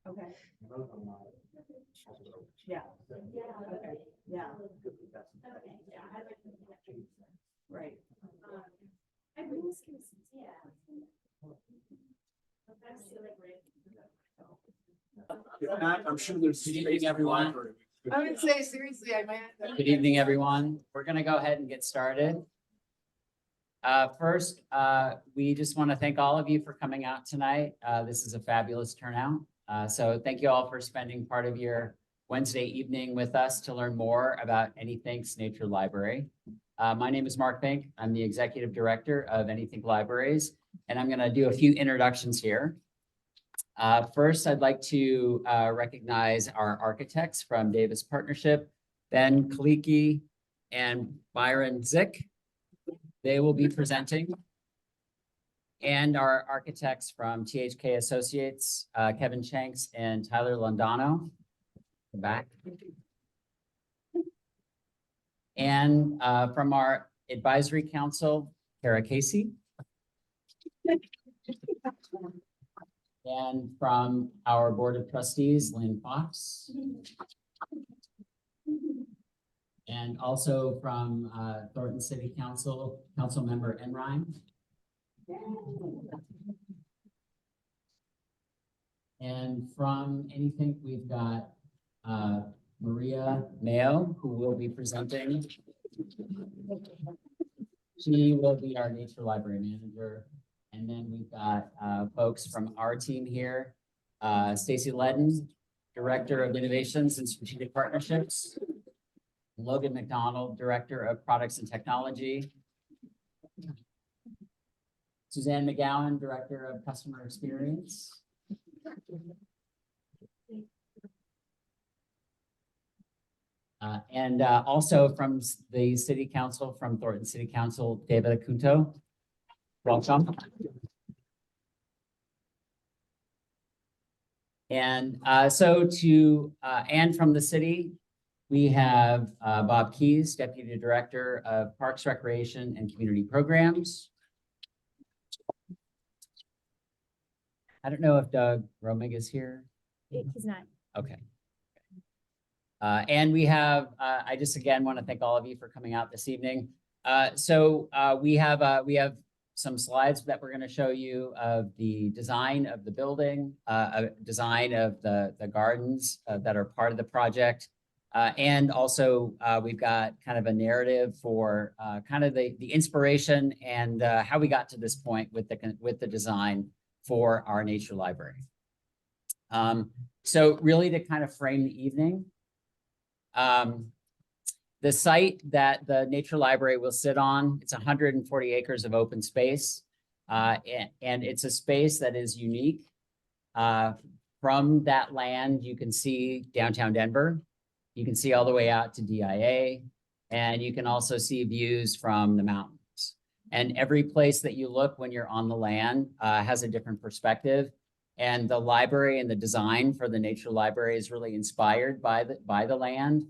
Okay. Yeah. Okay. Yeah. Right. I'm sure there's. Good evening, everyone. I would say seriously, I might. Good evening, everyone. We're going to go ahead and get started. First, we just want to thank all of you for coming out tonight. This is a fabulous turnout. So thank you all for spending part of your Wednesday evening with us to learn more about Anythink's Nature Library. My name is Mark Fink. I'm the Executive Director of Anythink Libraries, and I'm going to do a few introductions here. First, I'd like to recognize our architects from Davis Partnership, Ben Kaliki and Byron Zick. They will be presenting. And our architects from THK Associates, Kevin Shanks and Tyler Londano, back. And from our advisory council, Kara Casey. And from our board of trustees, Lynn Fox. And also from Thornton City Council, Council Member Enrine. And from Anythink, we've got Maria Mayo, who will be presenting. She will be our Nature Library Manager. And then we've got folks from our team here. Stacy Ledden, Director of Innovations and Strategic Partnerships. Logan McDonald, Director of Products and Technology. Suzanne McGowan, Director of Customer Experience. And also from the City Council, from Thornton City Council, David Acunto. Welcome. And and from the city, we have Bob Keys, Deputy Director of Parks, Recreation, and Community Programs. I don't know if Doug Romig is here. He's not. Okay. And we have, I just again want to thank all of you for coming out this evening. We have some slides that we're going to show you of the design of the building, design of the gardens that are part of the project. And also we've got kind of a narrative for kind of the inspiration and how we got to this point with the design for our nature library. So really to kind of frame the evening, the site that the Nature Library will sit on, it's 140 acres of open space. And it's a space that is unique. From that land, you can see downtown Denver. You can see all the way out to DIA. And you can also see views from the mountains. And every place that you look when you're on the land has a different perspective. And the library and the design for the Nature Library is really inspired by the land.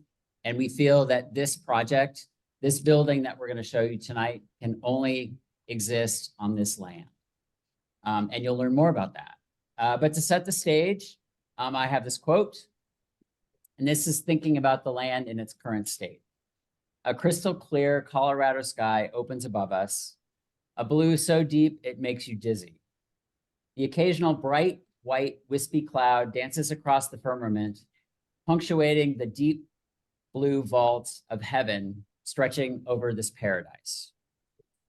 And we feel that this project, this building that we're going to show you tonight, can only exist on this land. And you'll learn more about that. But to set the stage, I have this quote, and this is thinking about the land in its current state. A crystal clear Colorado sky opens above us, a blue so deep it makes you dizzy. The occasional bright, white, wispy cloud dances across the firmament, punctuating the deep blue vaults of heaven stretching over this paradise.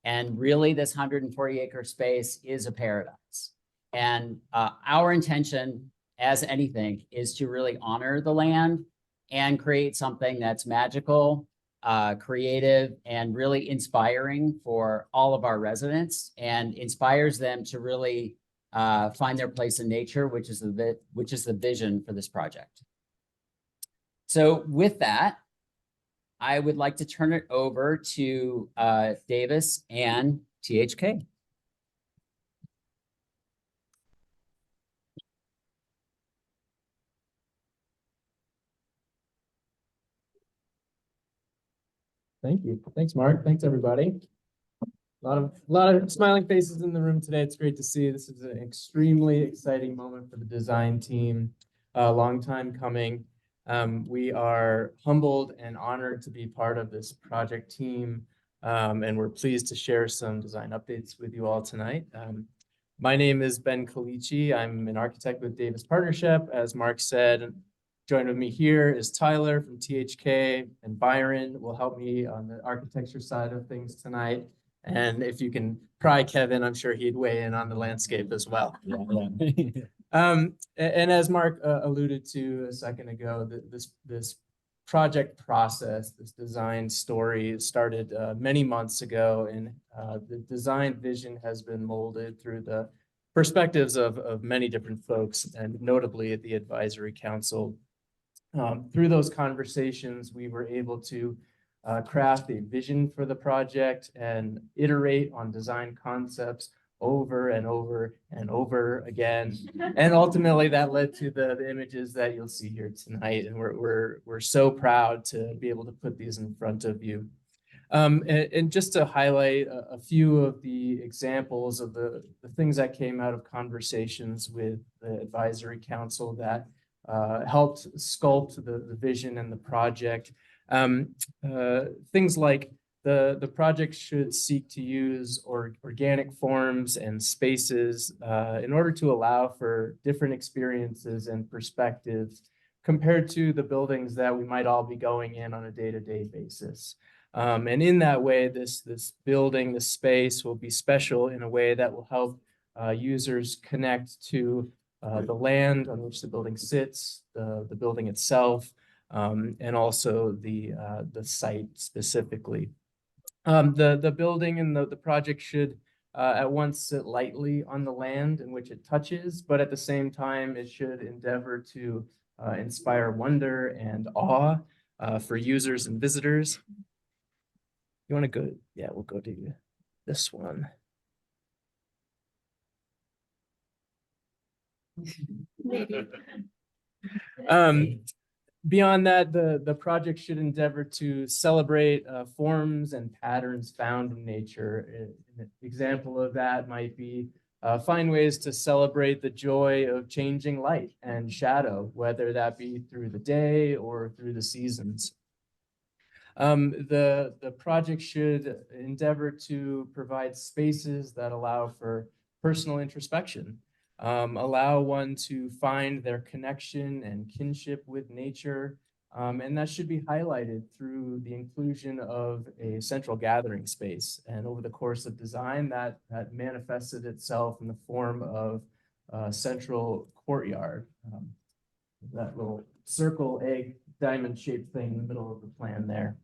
And really, this 140-acre space is a paradise. And our intention, as Anythink, is to really honor the land and create something that's magical, creative, and really inspiring for all of our residents, and inspires them to really find their place in nature, which is the vision for this project. So with that, I would like to turn it over to Davis and THK. Thank you. Thanks, Mark. Thanks, everybody. A lot of smiling faces in the room today. It's great to see. This is an extremely exciting moment for the design team. A long time coming. We are humbled and honored to be part of this project team, and we're pleased to share some design updates with you all tonight. My name is Ben Calici. I'm an architect with Davis Partnership. As Mark said, joined with me here is Tyler from THK, and Byron will help me on the architecture side of things tonight. And if you can pry Kevin, I'm sure he'd weigh in on the landscape as well. And as Mark alluded to a second ago, this project process, this design story started many months ago, and the design vision has been molded through the perspectives of many different folks, and notably at the advisory council. Through those conversations, we were able to craft a vision for the project and iterate on design concepts over and over and over again. And ultimately that led to the images that you'll see here tonight. And we're so proud to be able to put these in front of you. And just to highlight a few of the examples of the things that came out of conversations with the advisory council that helped sculpt the vision and the project. Things like the project should seek to use organic forms and spaces in order to allow for different experiences and perspectives compared to the buildings that we might all be going in on a day-to-day basis. And in that way, this building, this space will be special in a way that will help users connect to the land on which the building sits, the building itself, and also the site specifically. The building and the project should at once sit lightly on the land in which it touches, but at the same time, it should endeavor to inspire wonder and awe for users and visitors. You want to go? Yeah, we'll go to this one. Maybe. Beyond that, the project should endeavor to celebrate forms and patterns found in nature. An example of that might be find ways to celebrate the joy of changing light and shadow, whether that be through the day or through the seasons. The project should endeavor to provide spaces that allow for personal introspection. Allow one to find their connection and kinship with nature. And that should be highlighted through the inclusion of a central gathering space. And over the course of design, that manifested itself in the form of a central courtyard. That little circle, egg, diamond shaped thing in the middle of the plan there.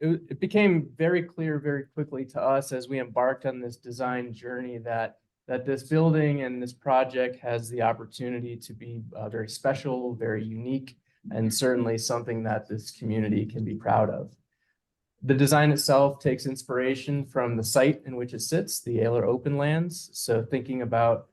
It became very clear very quickly to us as we embarked on this design journey that this building and this project has the opportunity to be very special, very unique, and certainly something that this community can be proud of. The design itself takes inspiration from the site in which it sits, the Aylor open lands. So thinking about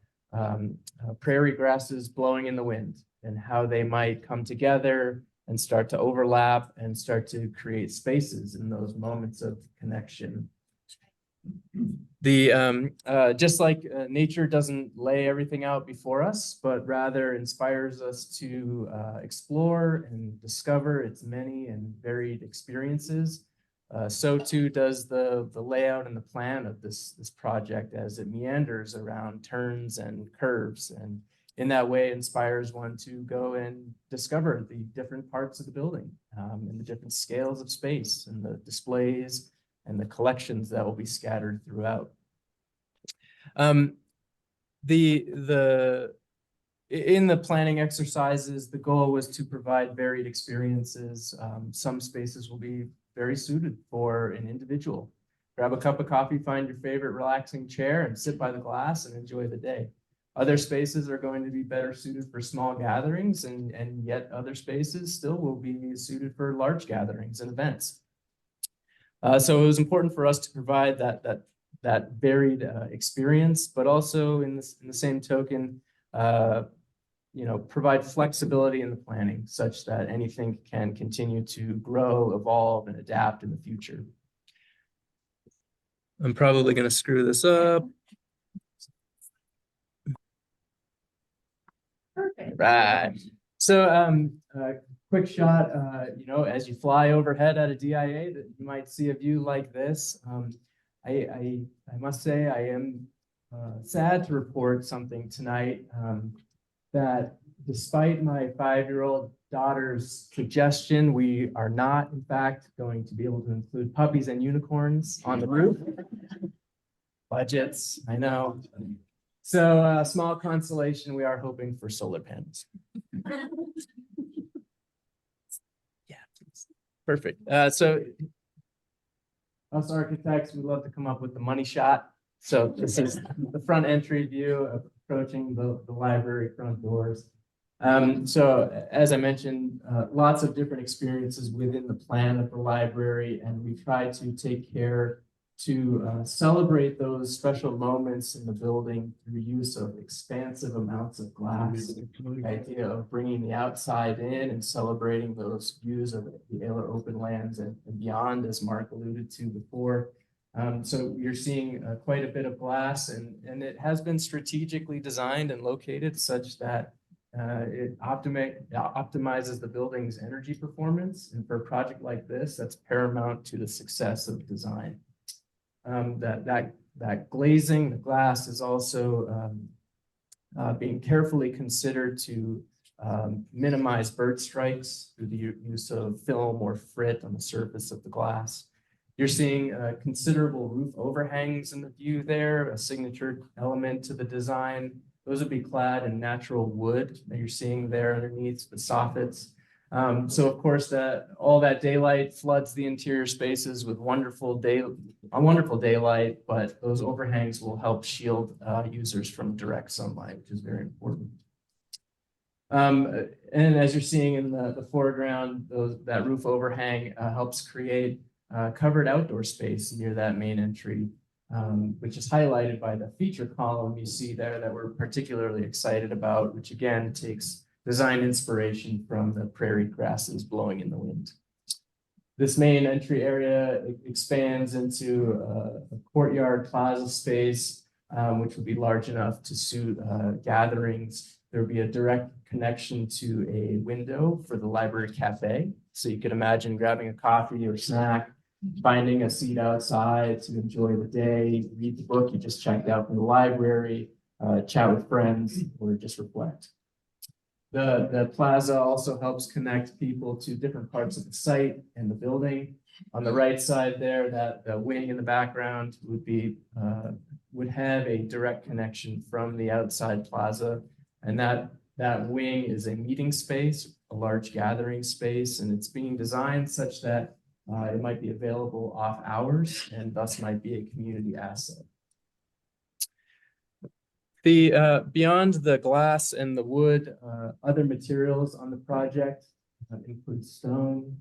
prairie grasses blowing in the wind and how they might come together and start to overlap and start to create spaces in those moments of connection. Just like nature doesn't lay everything out before us, but rather inspires us to explore and discover its many and varied experiences. So too does the layout and the plan of this project as it meanders around turns and curves, and in that way inspires one to go and discover the different parts of the building and the different scales of space and the displays and the collections that will be scattered throughout. In the planning exercises, the goal was to provide varied experiences. Some spaces will be very suited for an individual. Grab a cup of coffee, find your favorite relaxing chair, and sit by the glass and enjoy the day. Other spaces are going to be better suited for small gatherings, and yet other spaces still will be suited for large gatherings and events. So it was important for us to provide that varied experience, but also in the same token, provide flexibility in the planning such that Anythink can continue to grow, evolve, and adapt in the future. I'm probably going to screw this up. Perfect. Right. So, quick shot, as you fly overhead at a DIA, that you might see a view like this. I must say I am sad to report something tonight, that despite my 5-year-old daughter's suggestion, we are not, in fact, going to be able to include puppies and unicorns on the roof. Budgets, I know. So, small consolation, we are hoping for solar panels. Yeah, perfect. So us architects, we love to come up with the money shot. So this is the front entry view of approaching the library front doors. So as I mentioned, lots of different experiences within the plan of the library, and we try to take care to celebrate those special moments in the building through use of expansive amounts of glass. The idea of bringing the outside in and celebrating those views of the Aylor open lands and beyond, as Mark alluded to before. So you're seeing quite a bit of glass, and it has been strategically designed and located such that it optimizes the building's energy performance. And for a project like this, that's paramount to the success of design. That glazing, the glass, is also being carefully considered to minimize bird strikes through the use of film or frit on the surface of the glass. You're seeing considerable roof overhangs in the view there, a signature element to the design. Those would be clad in natural wood that you're seeing there underneath the soffits. So of course, all that daylight floods the interior spaces with wonderful daylight, but those overhangs will help shield users from direct sunlight, which is very important. And as you're seeing in the foreground, that roof overhang helps create covered outdoor space near that main entry, which is highlighted by the feature column you see there that we're particularly excited about, which again takes design inspiration from the prairie grasses blowing in the wind. This main entry area expands into a courtyard plaza space, which would be large enough to suit gatherings. There would be a direct connection to a window for the library cafe. So you could imagine grabbing a coffee or snack, finding a seat outside to enjoy the day, read the book you just checked out from the library, chat with friends, or just reflect. The plaza also helps connect people to different parts of the site and the building. On the right side there, that wing in the background would have a direct connection from the outside plaza. And that wing is a meeting space, a large gathering space, and it's being designed such that it might be available off hours and thus might be a community asset. Beyond the glass and the wood, other materials on the project include stone,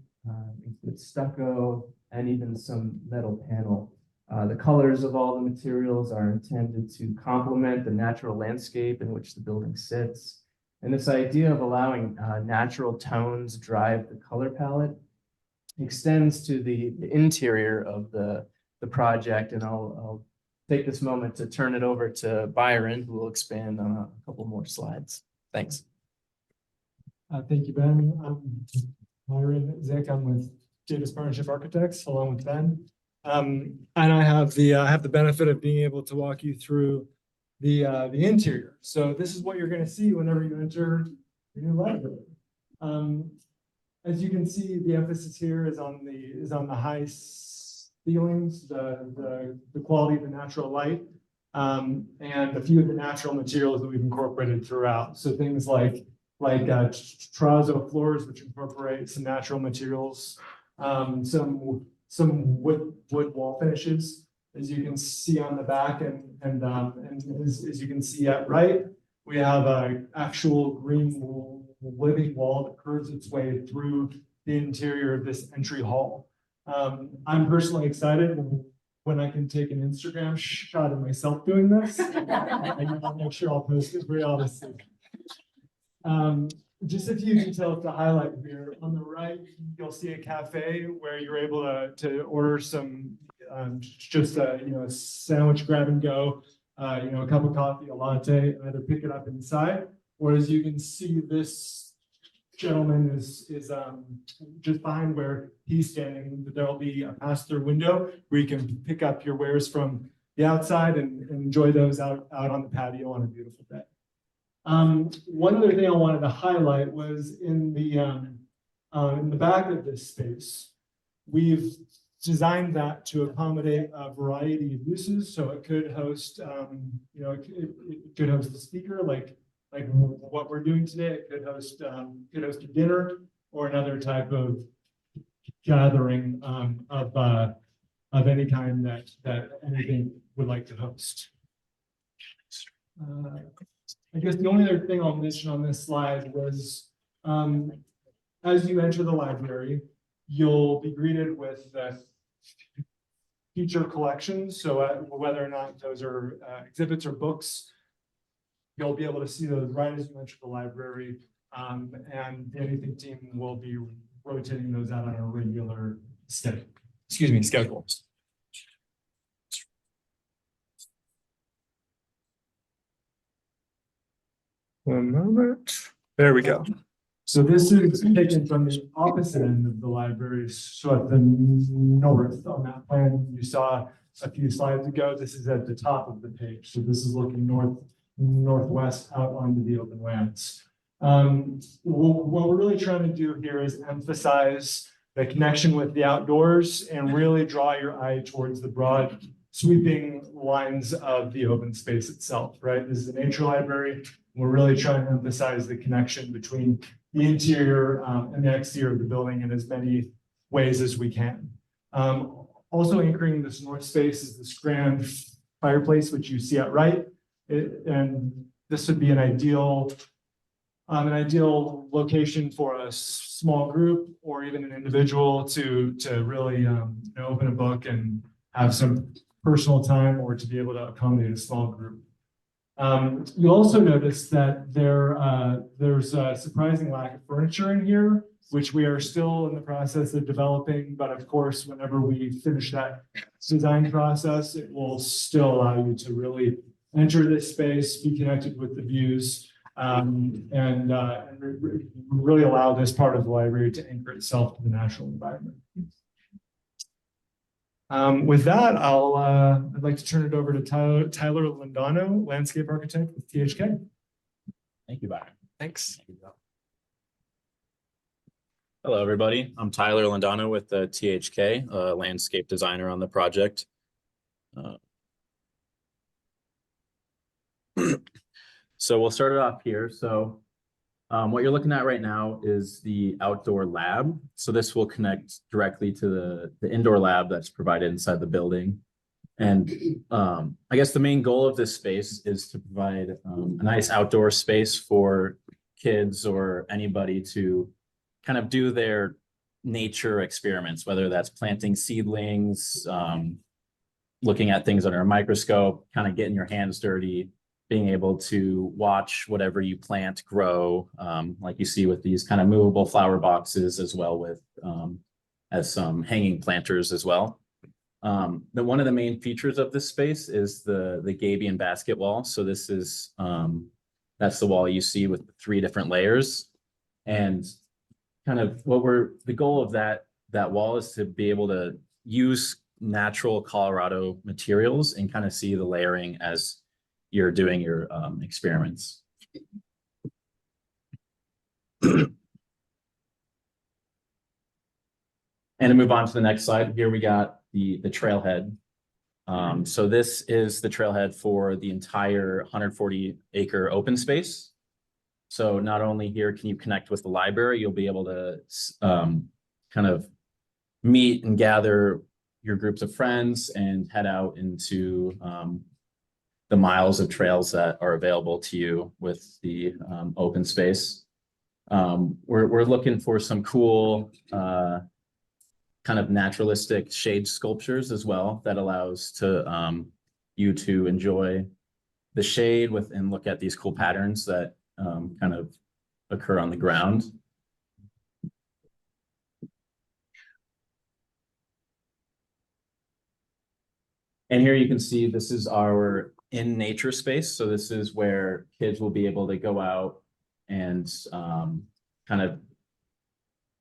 include stucco, and even some metal panel. The colors of all the materials are intended to complement the natural landscape in which the building sits. And this idea of allowing natural tones drive the color palette extends to the interior of the project. And I'll take this moment to turn it over to Byron, who will expand on a couple more slides. Thanks. Thank you, Ben. I'm Byron Zick. I'm with Davis Partnership Architects, along with Ben. And I have the benefit of being able to walk you through the interior. So this is what you're going to see whenever you enter your new library. As you can see, the emphasis here is on the high ceilings, the quality of the natural light, and a few of the natural materials that we've incorporated throughout. So things like terrazzo floors, which incorporate some natural materials, some wood wall finishes, as you can see on the back, and as you can see at right, we have an actual green living wall that curves its way through the interior of this entry hall. I'm personally excited when I can take an Instagram shot of myself doing this. I'll make sure I'll post it for y'all to see. Just a few details to highlight here. On the right, you'll see a cafe where you're able to order some just a sandwich grab and go, a cup of coffee, a latte, and either pick it up inside, or as you can see, this gentleman is just behind where he's standing. There'll be a pass-through window where you can pick up your wares from the outside and enjoy those out on the patio on a beautiful day. One other thing I wanted to highlight was in the back of this space, we've designed that to accommodate a variety of uses. So it could host, it could host a speaker like what we're doing today. It could host a dinner or another type of gathering of any kind that anything would like to host. I guess the only other thing I'll mention on this slide was, as you enter the library, you'll be greeted with feature collections. So whether or not those are exhibits or books, you'll be able to see those right as you enter the library. And the Anythink team will be rotating those out on a regular schedule. One moment. There we go. So this is taken from the opposite end of the library, so at the north on that plan you saw a few slides ago. This is at the top of the page. So this is looking northwest out onto the open lands. What we're really trying to do here is emphasize the connection with the outdoors and really draw your eye towards the broad sweeping lines of the open space itself, right? This is a nature library. We're really trying to emphasize the connection between the interior and the exterior of the building in as many ways as we can. Also anchoring this north space is this grand fireplace, which you see at right. And this would be an ideal location for a small group or even an individual to really open a book and have some personal time, or to be able to accommodate a small group. You'll also notice that there's a surprising lack of furniture in here, which we are still in the process of developing. But of course, whenever we finish that design process, it will still allow you to really enter this space, be connected with the views, and really allow this part of the library to anchor itself to the natural environment. With that, I'd like to turn it over to Tyler Lindano, landscape architect with THK. Thank you, Byron. Thanks. Hello, everybody. I'm Tyler Lindano with the THK, a landscape designer on the project. So we'll start it off here. So what you're looking at right now is the outdoor lab. So this will connect directly to the indoor lab that's provided inside the building. And I guess the main goal of this space is to provide a nice outdoor space for kids or anybody to kind of do their nature experiments, whether that's planting seedlings, looking at things under a microscope, kind of getting your hands dirty, being able to watch whatever you plant grow, like you see with these kind of movable flower boxes, as well with as some hanging planters as well. One of the main features of this space is the gabion basket wall. So this is that's the wall you see with the 3 different layers. And kind of the goal of that wall is to be able to use natural Colorado materials and kind of see the layering as you're doing your experiments. And to move on to the next slide, here we got the trailhead. So this is the trailhead for the entire 140-acre open space. So not only here can you connect with the library, you'll be able to kind of meet and gather your groups of friends and head out into the miles of trails that are available to you with the open space. We're looking for some cool kind of naturalistic shade sculptures as well that allows you to enjoy the shade and look at these cool patterns that kind of occur on the ground. And here you can see this is our in nature space. So this is where kids will be able to go out and kind of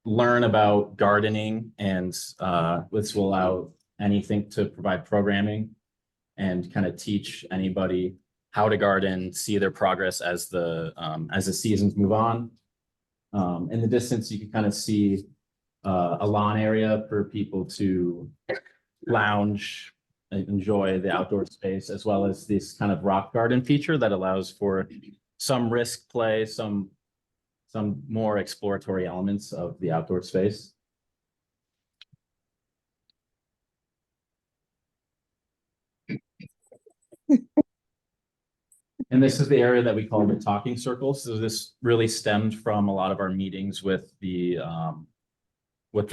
learn about gardening, and this will allow Anythink to provide programming and kind of teach anybody how to garden, see their progress as the seasons move on. In the distance, you can kind of see a lawn area for people to lounge, enjoy the outdoor space, as well as this kind of rock garden feature that allows for some risk play, some more exploratory elements of the outdoor space. And this is the area that we call the talking circle. So this really stemmed from a lot of our meetings with the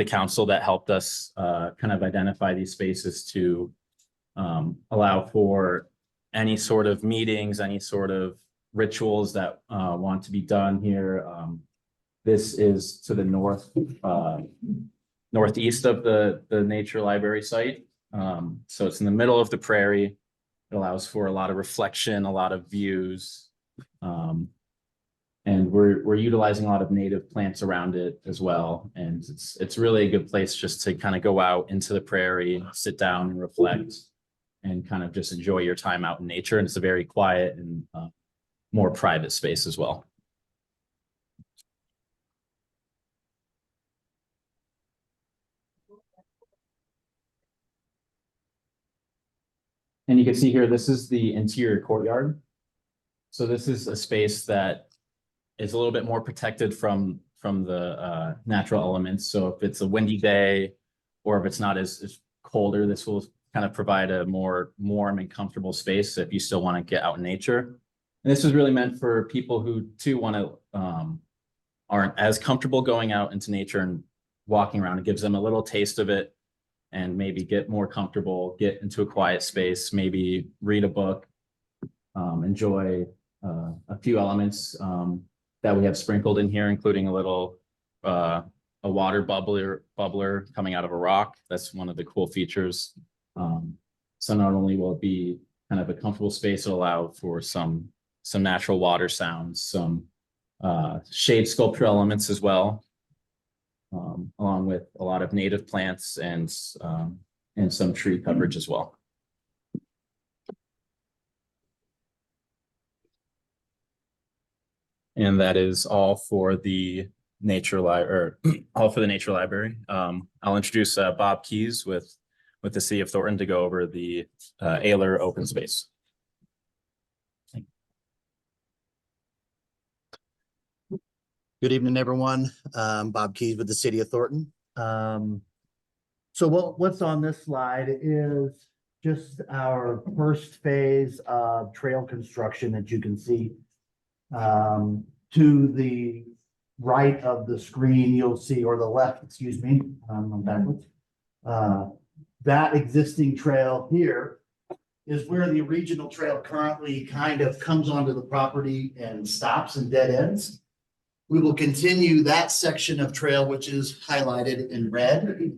council that helped us kind of identify these spaces to allow for any sort of meetings, any sort of rituals that want to be done here. This is to the northeast of the nature library site. So it's in the middle of the prairie. It allows for a lot of reflection, a lot of views. And we're utilizing a lot of native plants around it as well. And it's really a good place just to kind of go out into the prairie, sit down and reflect, and kind of just enjoy your time out in nature. And it's a very quiet and more private space as well. And you can see here, this is the interior courtyard. So this is a space that is a little bit more protected from the natural elements. So if it's a windy day, or if it's not as colder, this will kind of provide a more warm and comfortable space if you still want to get out in nature. And this is really meant for people who too want to aren't as comfortable going out into nature and walking around. It gives them a little taste of it, and maybe get more comfortable, get into a quiet space, maybe read a book, enjoy a few elements that we have sprinkled in here, including a little a water bubbler coming out of a rock. That's one of the cool features. So not only will it be kind of a comfortable space, it'll allow for some natural water sounds, some shade sculpture elements as well. Along with a lot of native plants and some tree coverage as well. And that is all for the nature library. I'll introduce Bob Keys with the City of Thornton to go over the Aylor open space. Good evening, everyone. Bob Keys with the City of Thornton. So what's on this slide is just our first phase of trail construction that you can see. To the right of the screen, you'll see, or the left, excuse me, I'm backwards. That existing trail here is where the regional trail currently kind of comes onto the property and stops and dead ends. We will continue that section of trail, which is highlighted in red.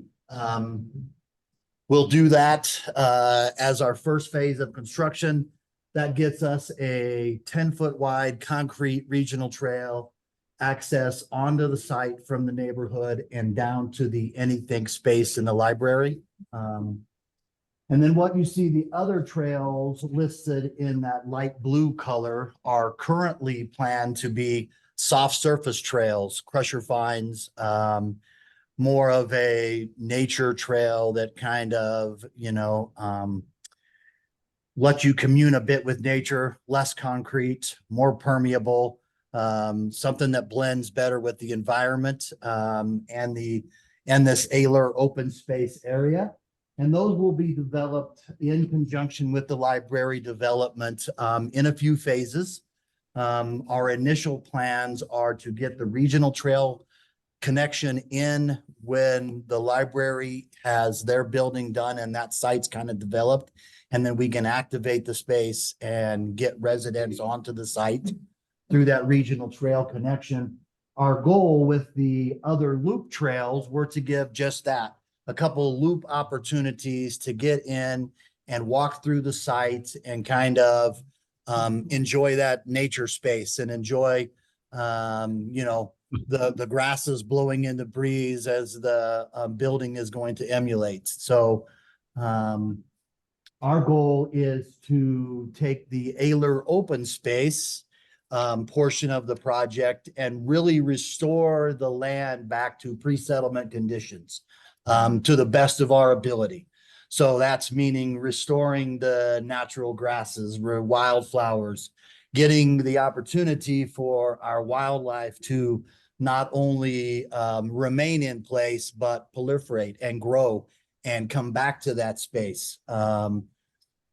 We'll do that as our first phase of construction. That gets us a 10-foot wide concrete regional trail access onto the site from the neighborhood and down to the Anythink space in the library. And then what you see, the other trails listed in that light blue color are currently planned to be soft surface trails, crusher fines, more of a nature trail that kind of, let you commune a bit with nature, less concrete, more permeable, something that blends better with the environment and this Aylor open space area. And those will be developed in conjunction with the library development in a few phases. Our initial plans are to get the regional trail connection in when the library has their building done and that site's kind of developed. And then we can activate the space and get residents onto the site through that regional trail connection. Our goal with the other loop trails were to give just that, a couple of loop opportunities to get in and walk through the site and kind of enjoy that nature space and enjoy, you know, the grasses blowing in the breeze as the building is going to emulate. So our goal is to take the Aylor open space portion of the project and really restore the land back to pre-settlement conditions to the best of our ability. So that's meaning restoring the natural grasses, wildflowers, getting the opportunity for our wildlife to not only remain in place, but proliferate and grow and come back to that space.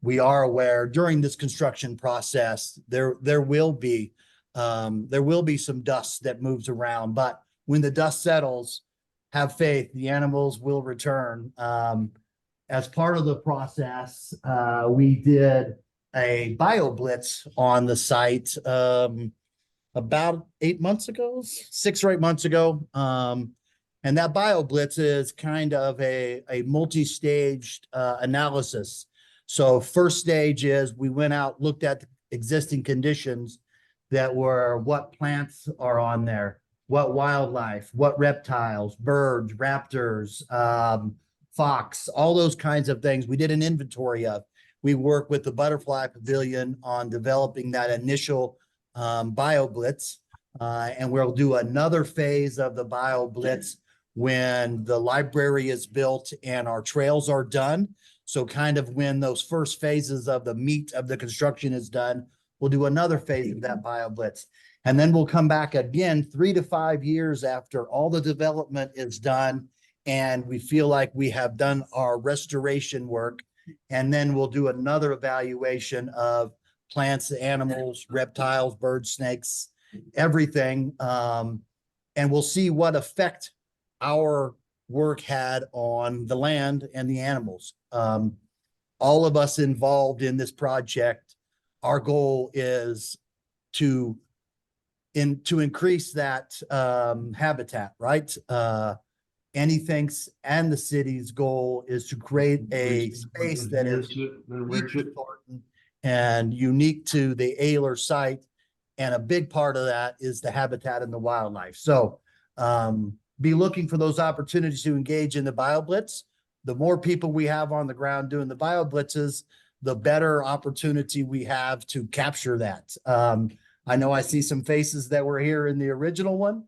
We are aware during this construction process, there will be some dust that moves around, but when the dust settles, have faith, the animals will return. As part of the process, we did a bio blitz on the site about 8 months ago, 6 or 8 months ago. And that bio blitz is kind of a multi-staged analysis. So first stage is we went out, looked at the existing conditions that were what plants are on there, what wildlife, what reptiles, birds, raptors, fox, all those kinds of things. We did an inventory of. We worked with the Butterfly Pavilion on developing that initial bio blitz. And we'll do another phase of the bio blitz when the library is built and our trails are done. So kind of when those first phases of the meat of the construction is done, we'll do another phase of that bio blitz. And then we'll come back again 3 to 5 years after all the development is done. And we feel like we have done our restoration work. And then we'll do another evaluation of plants, animals, reptiles, birds, snakes, everything. And we'll see what effect our work had on the land and the animals. All of us involved in this project, our goal is to increase that habitat, right? Anythink's and the city's goal is to create a space that is unique to Thornton and unique to the Aylor site. And a big part of that is the habitat and the wildlife. So be looking for those opportunities to engage in the bio blitz. The more people we have on the ground doing the bio blitzes, the better opportunity we have to capture that. I know I see some faces that were here in the original one.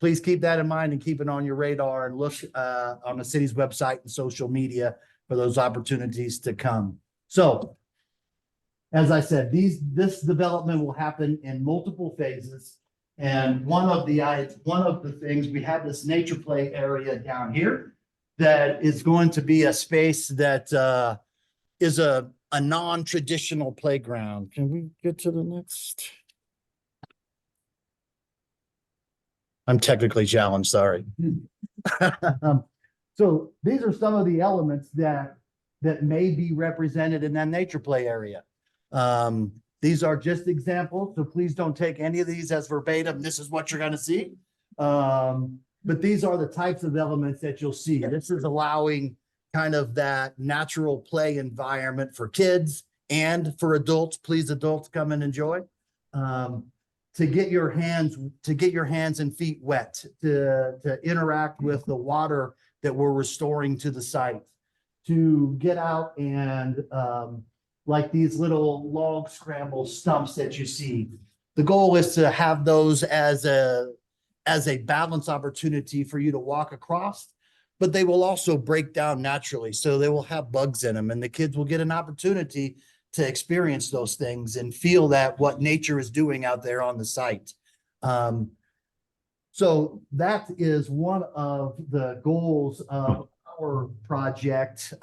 Please keep that in mind and keep it on your radar and look on the city's website and social media for those opportunities to come. So, as I said, this development will happen in multiple phases. And one of the things, we have this nature play area down here that is going to be a space that is a non-traditional playground. Can we get to the next? I'm technically challenged, sorry. So these are some of the elements that may be represented in that nature play area. These are just examples, so please don't take any of these as verbatim. This is what you're going to see. But these are the types of elements that you'll see. This is allowing kind of that natural play environment for kids and for adults. Please, adults, come and enjoy. To get your hands and feet wet, to interact with the water that we're restoring to the site, to get out and like these little log scramble stumps that you see. The goal is to have those as a balance opportunity for you to walk across, but they will also break down naturally. So they will have bugs in them and the kids will get an opportunity to experience those things and feel that what nature is doing out there on the site. So that is one of the goals of our project,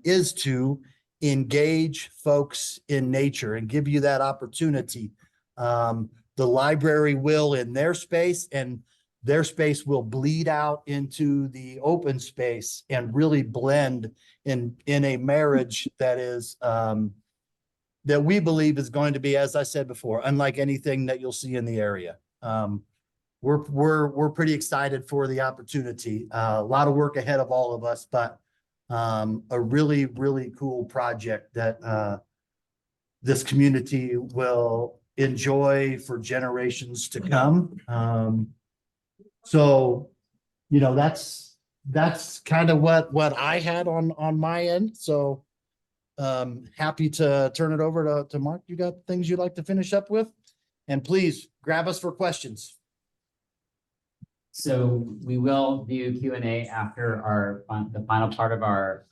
is to engage folks in nature and give you that opportunity. The library will in their space, and their space will bleed out into the open space and really blend in a marriage that is that we believe is going to be, as I said before, unlike anything that you'll see in the area. We're pretty excited for the opportunity. A lot of work ahead of all of us, but a really, really cool project that this community will enjoy for generations to come. So, you know, that's kind of what I had on my end. So happy to turn it over to Mark. You got things you'd like to finish up with? And please grab us for questions. So we will do Q&A after the final part of our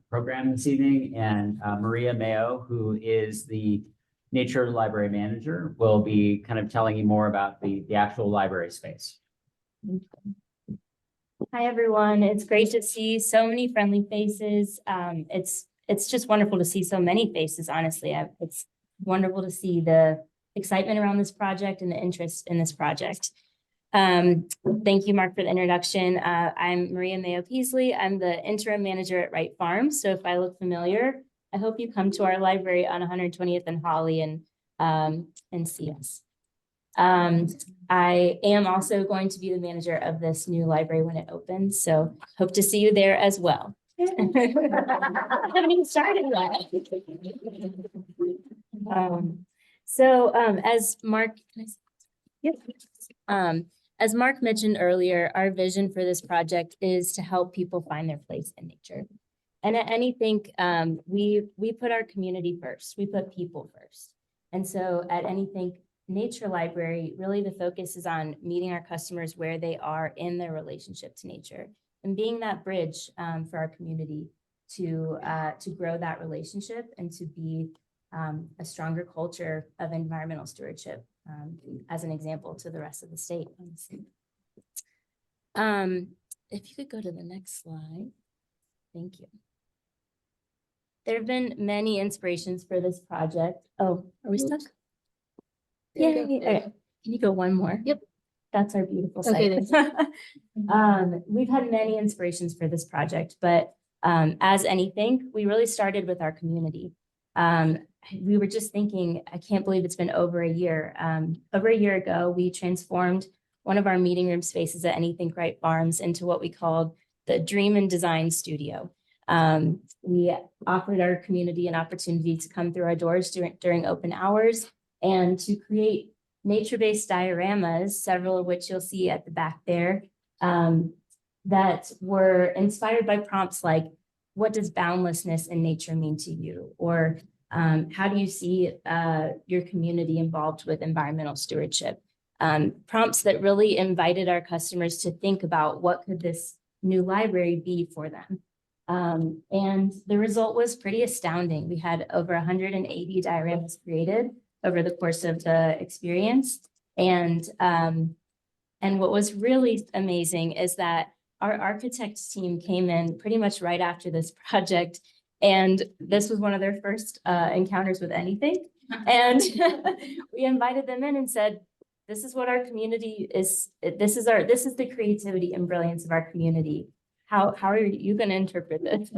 program this evening. And Maria Mayo, who is the Nature Library Manager, will be kind of telling you more about the actual library space. Hi, everyone. It's great to see so many friendly faces. It's just wonderful to see so many faces, honestly. It's wonderful to see the excitement around this project and the interest in this project. Thank you, Mark, for the introduction. I'm Maria Mayo Peasley. I'm the interim manager at Wright Farms. So if I look familiar, I hope you come to our library on 120th and Holly and see us. I am also going to be the manager of this new library when it opens, so hope to see you there as well. I haven't even started yet. As Mark, as Mark mentioned earlier, our vision for this project is to help people find their place in nature. And at Anythink, we put our community first. We put people first. And so at Anythink Nature Library, really the focus is on meeting our customers where they are in their relationship to nature and being that bridge for our community to grow that relationship and to be a stronger culture of environmental stewardship, as an example to the rest of the state. If you could go to the next slide. Thank you. There have been many inspirations for this project. Oh, are we stuck? Yeah. Okay. Can you go one more? Yep. That's our beautiful site. Okay, we've had many inspirations for this project, but as Anythink, we really started with our community. We were just thinking, I can't believe it's been over a year. Over a year ago, we transformed one of our meeting room spaces at Anythink Wright Farms into what we called the Dream and Design Studio. We offered our community an opportunity to come through our doors during open hours and to create nature-based dioramas, several of which you'll see at the back there, that were inspired by prompts like, what does boundlessness in nature mean to you? Or how do you see your community involved with environmental stewardship? Prompts that really invited our customers to think about what could this new library be for them. And the result was pretty astounding. We had over 180 dioramas created over the course of the experience. And what was really amazing is that our architect team came in pretty much right after this project. And this was one of their first encounters with Anythink. And we invited them in and said, this is what our community is. This is the creativity and brilliance of our community. How are you going to interpret this?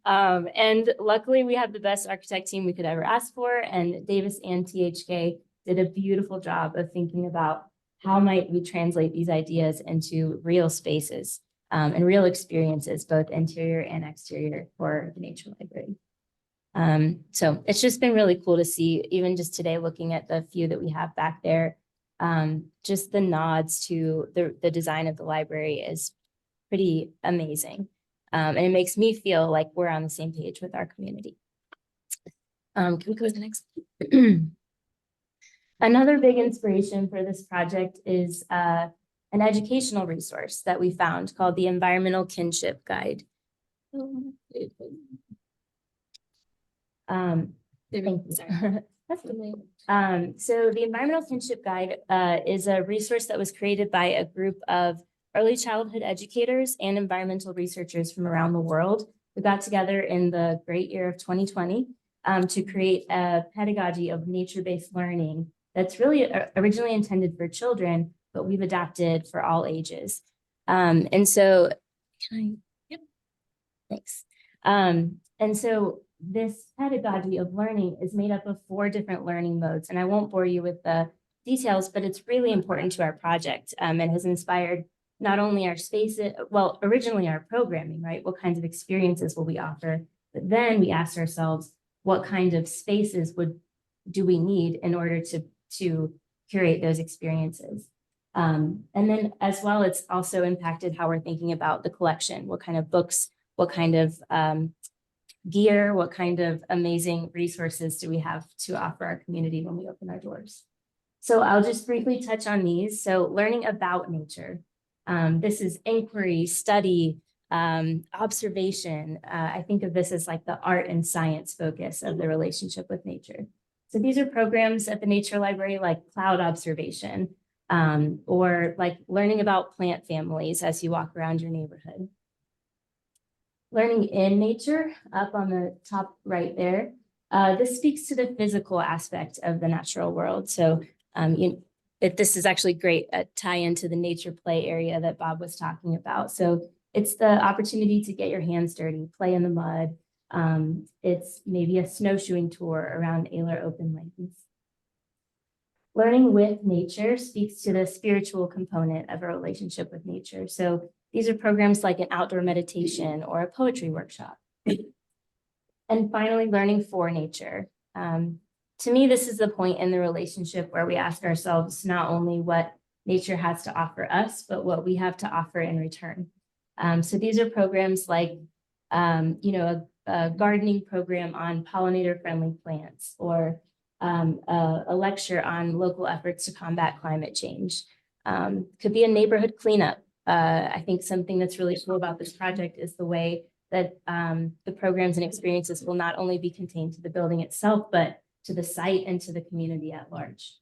And luckily we have the best architect team we could ever ask for. And Davis and THK did a beautiful job of thinking about how might we translate these ideas into real spaces and real experiences, both interior and exterior for the Nature Library. So it's just been really cool to see, even just today, looking at the few that we have back there, just the nods to the design of the library is pretty amazing. And it makes me feel like we're on the same page with our community. Can we go to the next? Another big inspiration for this project is an educational resource that we found called the Environmental Kinship Guide. Thank you. So the Environmental Kinship Guide is a resource that was created by a group of early childhood educators and environmental researchers from around the world who got together in the great year of 2020 to create a pedagogy of nature-based learning that's really originally intended for children, but we've adapted for all ages. And so, yep, thanks. And so this pedagogy of learning is made up of 4 different learning modes, and I won't bore you with the details, but it's really important to our project and has inspired not only our spaces, well, originally our programming, right? What kinds of experiences will we offer? But then we asked ourselves, what kind of spaces do we need in order to curate those experiences? And then as well, it's also impacted how we're thinking about the collection, what kind of books, what kind of gear, what kind of amazing resources do we have to offer our community when we open our doors? So I'll just briefly touch on these. So learning about nature. This is inquiry, study, observation. I think of this as like the art and science focus of the relationship with nature. So these are programs at the Nature Library like cloud observation, or like learning about plant families as you walk around your neighborhood. Learning in nature, up on the top right there. This speaks to the physical aspect of the natural world. So this is actually great tie into the nature play area that Bob was talking about. So it's the opportunity to get your hands dirty, play in the mud. It's maybe a snowshoeing tour around Aylor open lands. Learning with nature speaks to the spiritual component of a relationship with nature. So these are programs like an outdoor meditation or a poetry workshop. And finally, learning for nature. To me, this is the point in the relationship where we ask ourselves not only what nature has to offer us, but what we have to offer in return. So these are programs like, a gardening program on pollinator-friendly plants, or a lecture on local efforts to combat climate change. Could be a neighborhood cleanup. I think something that's really cool about this project is the way that the programs and experiences will not only be contained to the building itself, but to the site and to the community at large.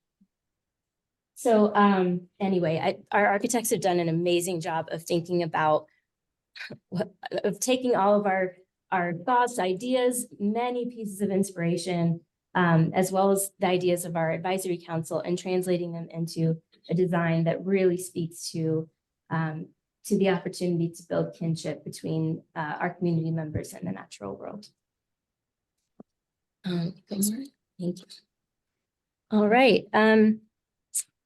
So anyway, our architects have done an amazing job of thinking about, of taking all of our thoughts, ideas, many pieces of inspiration, as well as the ideas of our advisory council, and translating them into a design that really speaks to the opportunity to build kinship between our community members and the natural world. Thank you. All right.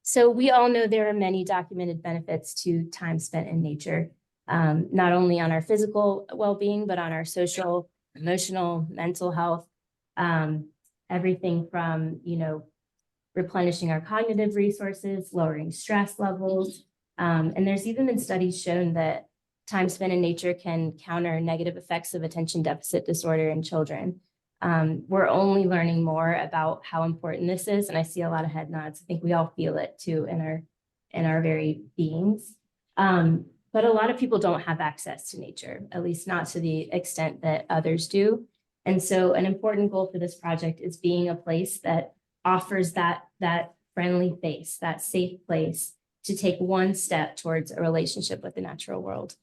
So we all know there are many documented benefits to time spent in nature, not only on our physical well-being, but on our social, emotional, mental health, everything from, replenishing our cognitive resources, lowering stress levels. And there's even been studies shown that time spent in nature can counter negative effects of attention deficit disorder in children. We're only learning more about how important this is, and I see a lot of head nods. I think we all feel it too in our very beings. But a lot of people don't have access to nature, at least not to the extent that others do. And so an important goal for this project is being a place that offers that friendly face, that safe place to take one step towards a relationship with the natural world.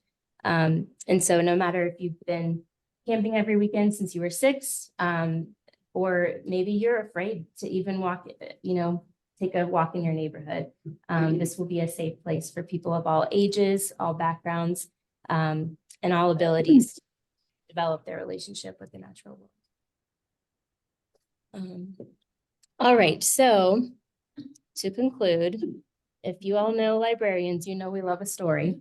And so no matter if you've been camping every weekend since you were 6, or maybe you're afraid to even walk, take a walk in your neighborhood, this will be a safe place for people of all ages, all backgrounds, and all abilities to develop their relationship with the natural world. All right, so to conclude, if you all know librarians, you know we love a story.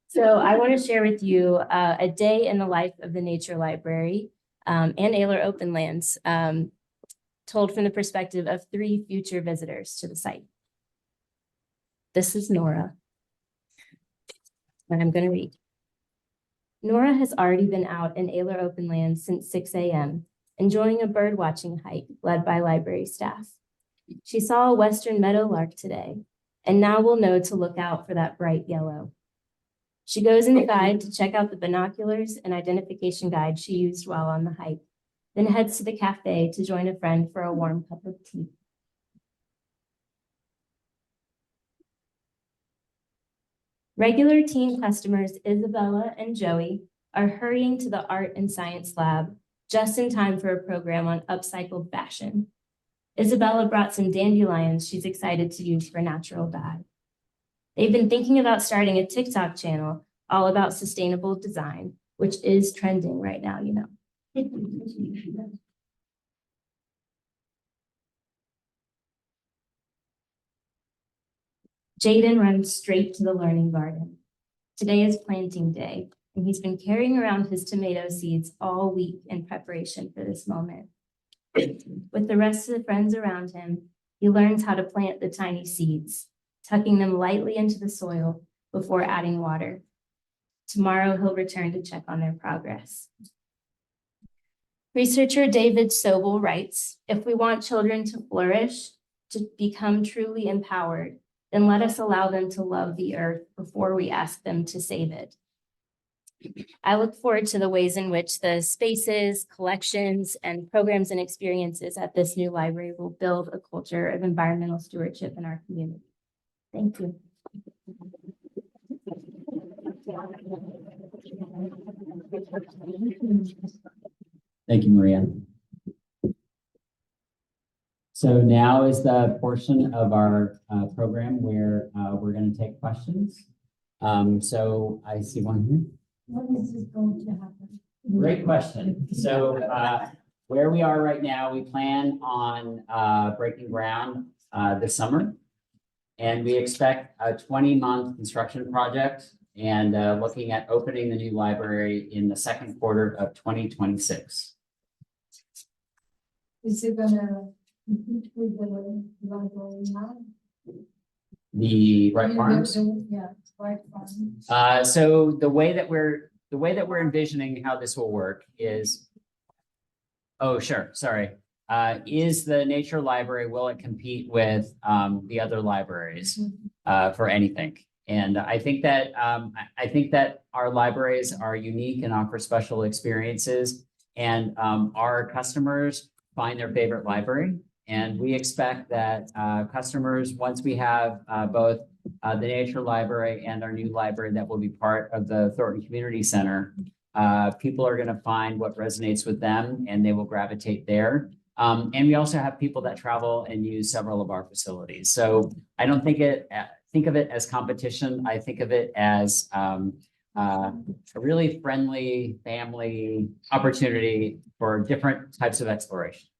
So I want to share with you a day in the life of the Nature Library and Aylor Open Lands, told from the perspective of 3 future visitors to the site. This is Nora, and I'm going to read. Nora has already been out in Aylor Open Lands since 6 a.m., enjoying a bird watching hike led by library staff. She saw a western meadowlark today, and now will know to look out for that bright yellow. She goes inside to check out the binoculars and identification guide she used while on the hike, then heads to the cafe to join a friend for a warm cup of tea. Regular teen customers Isabella and Joey are hurrying to the art and science lab just in time for a program on upcycled fashion. Isabella brought some dandelions she's excited to use for natural dye. They've been thinking about starting a TikTok channel all about sustainable design, which is trending right now, Jaden runs straight to the learning garden. Today is planting day, and he's been carrying around his tomato seeds all week in preparation for this moment. With the rest of the friends around him, he learns how to plant the tiny seeds, tucking them lightly into the soil before adding water. Tomorrow, he'll return to check on their progress. Researcher David Sobel writes, if we want children to flourish, to become truly empowered, then let us allow them to love the earth before we ask them to save it. I look forward to the ways in which the spaces, collections, and programs and experiences at this new library will build a culture of environmental stewardship in our community. Thank you. Thank you, Maria. So now is the portion of our program where we're going to take questions. So I see one here. When is this going to happen? Great question. So where we are right now, we plan on breaking ground this summer. And we expect a 20-month construction project and looking at opening the new library in the second quarter of 2026. Is it gonna compete with the library now? The Wright Farms. Yeah, Wright Farms. So the way that we're envisioning how this will work is, oh, sure, sorry. Is the nature library, will it compete with the other libraries for Anythink? And I think that our libraries are unique and offer special experiences, and our customers find their favorite library. And we expect that customers, once we have both the nature library and our new library that will be part of the Thornton Community Center, people are going to find what resonates with them and they will gravitate there. And we also have people that travel and use several of our facilities. So I don't think of it as competition. I think of it as a really friendly family opportunity for different types of exploration.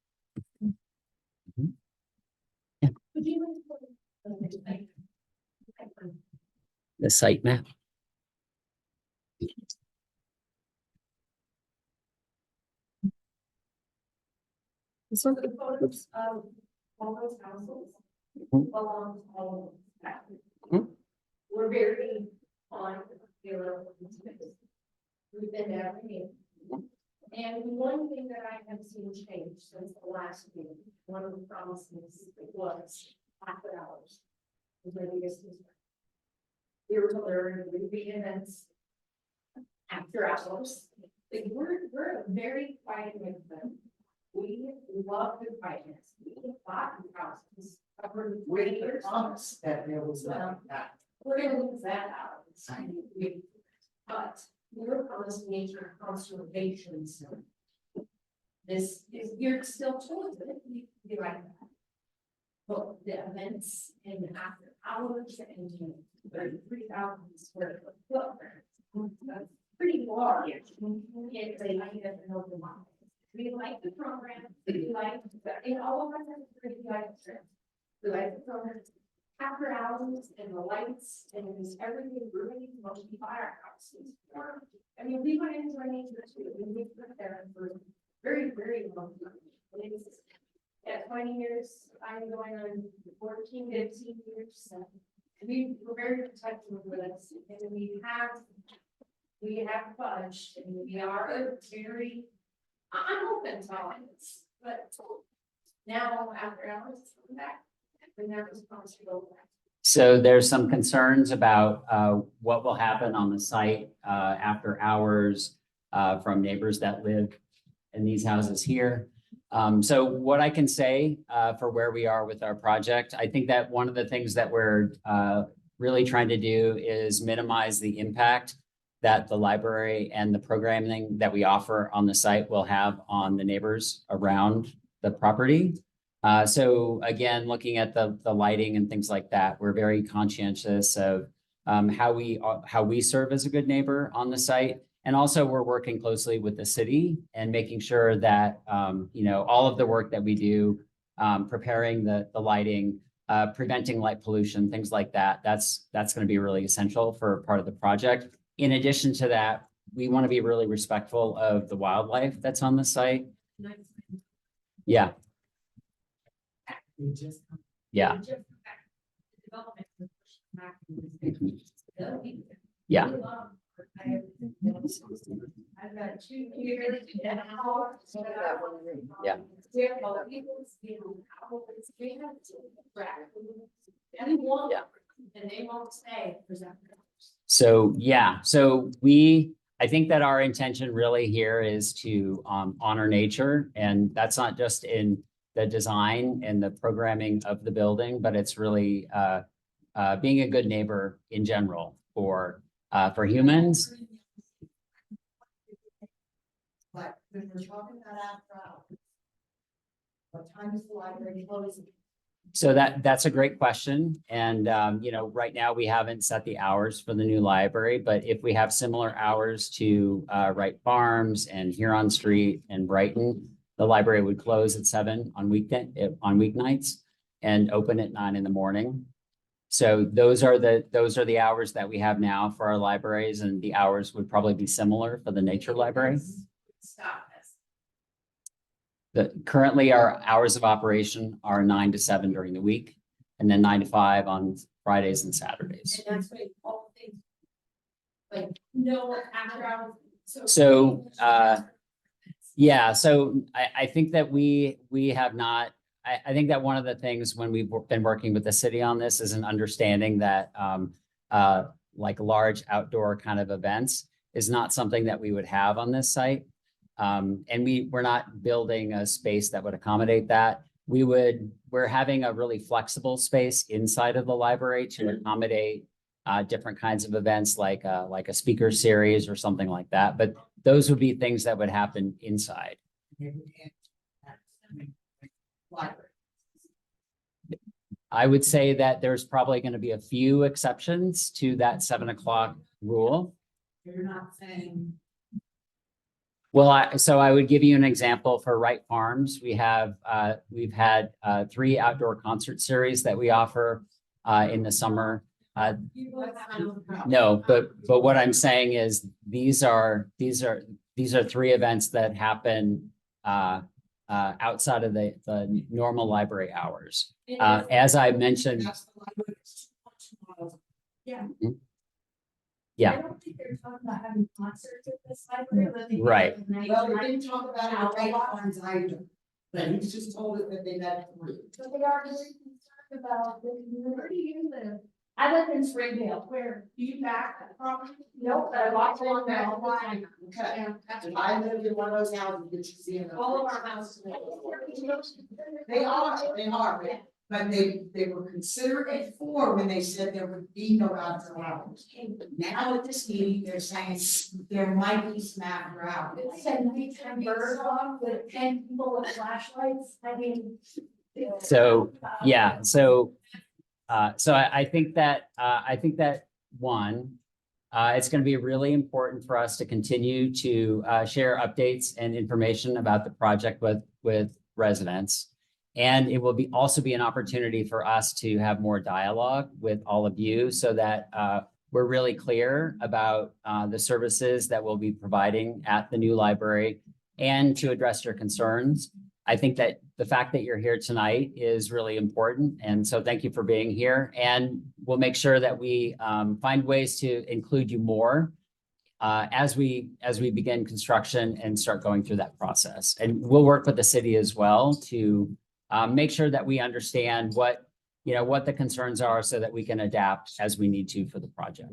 The site map. So the photos of all those houses along all of that. We're very on the open space. We've been there every meeting. And one thing that I have seen change since the last meeting, one of the promises was after hours. Was the biggest concern. We were told there were going to be events after hours. Like, we're very quiet with them. We love the quietness. We bought the houses. That there was that. We're gonna lose that out. But we're promised nature conservation center. This is, you're still chosen, you be like that. But the events and after hours and 33,000 square foot footprint. That's pretty large. If they like it in open market. We like the program, we like, in all of us, we like it. We like the program. After hours and the lights and there's everything really mostly firehouses. I mean, we went into our nature too, and we put there for very, very long time. At 20 years, I'm going on 14, 15 years. So we were very protective of this, and we have fudged, and we are very. I'm open to all this, but now after hours, I'm back. And they're responsible. So there's some concerns about what will happen on the site after hours from neighbors that live in these houses here. So what I can say for where we are with our project, I think that one of the things that we're really trying to do is minimize the impact that the library and the programming that we offer on the site will have on the neighbors around the property. So again, looking at the lighting and things like that, we're very conscientious of how we serve as a good neighbor on the site. And also we're working closely with the city and making sure that, all of the work that we do, preparing the lighting, preventing light pollution, things like that. That's going to be really essential for part of the project. In addition to that, we want to be really respectful of the wildlife that's on the site. Yeah. Yeah. Yeah. I've got 2 years and a half. Yeah. Yeah. And they won't stay. So, yeah, I think that our intention really here is to honor nature, and that's not just in the design and the programming of the building, but it's really being a good neighbor in general for humans. But when we're talking about after hours, what time is the library closing? So that's a great question. And, right now we haven't set the hours for the new library, but if we have similar hours to Wright Farms and Huron Street and Brighton, the library would close at 7 on weeknights and open at 9 in the morning. So those are the hours that we have now for our libraries, and the hours would probably be similar for the nature library. Stop this. Currently our hours of operation are 9 to 7 during the week, and then 9 to 5 on Fridays and Saturdays. And that's what all things. Like, no after hours. So, yeah, so I think that we have not, I think that one of the things when we've been working with the city on this is an understanding that like large outdoor kind of events is not something that we would have on this site. And we're not building a space that would accommodate that. We're having a really flexible space inside of the library to accommodate different kinds of events like a speaker series or something like that. But those would be things that would happen inside. I would say that there's probably going to be a few exceptions to that 7 o'clock rule. You're not saying. Well, so I would give you an example for Wright Farms. We've had 3 outdoor concert series that we offer in the summer. No, but what I'm saying is these are 3 events that happen outside of the normal library hours. As I mentioned. Yeah. Yeah. I don't think they're talking about having concerts at this library. Right. Well, we didn't talk about it at Wright Farms either, but he's just told us that they've had 3. But they are really concerned about the community. Where do you live? I live in Springdale. Where? Do you back that property? Nope, but I walk along that line. Okay, I live in one of those houses that you see in the. All of our houses. They are, but they were considerate for when they said there would be no outdoor hours. Now at this meeting, they're saying there might be some outdoor hours. It said nighttime bird dog with 10 people with flashlights. I mean. So, yeah, so I think that one, it's going to be really important for us to continue to share updates and information about the project with residents. And it will also be an opportunity for us to have more dialogue with all of you so that we're really clear about the services that we'll be providing at the new library and to address your concerns. I think that the fact that you're here tonight is really important. And so thank you for being here. And we'll make sure that we find ways to include you more as we begin construction and start going through that process. And we'll work with the city as well to make sure that we understand what the concerns are so that we can adapt as we need to for the project.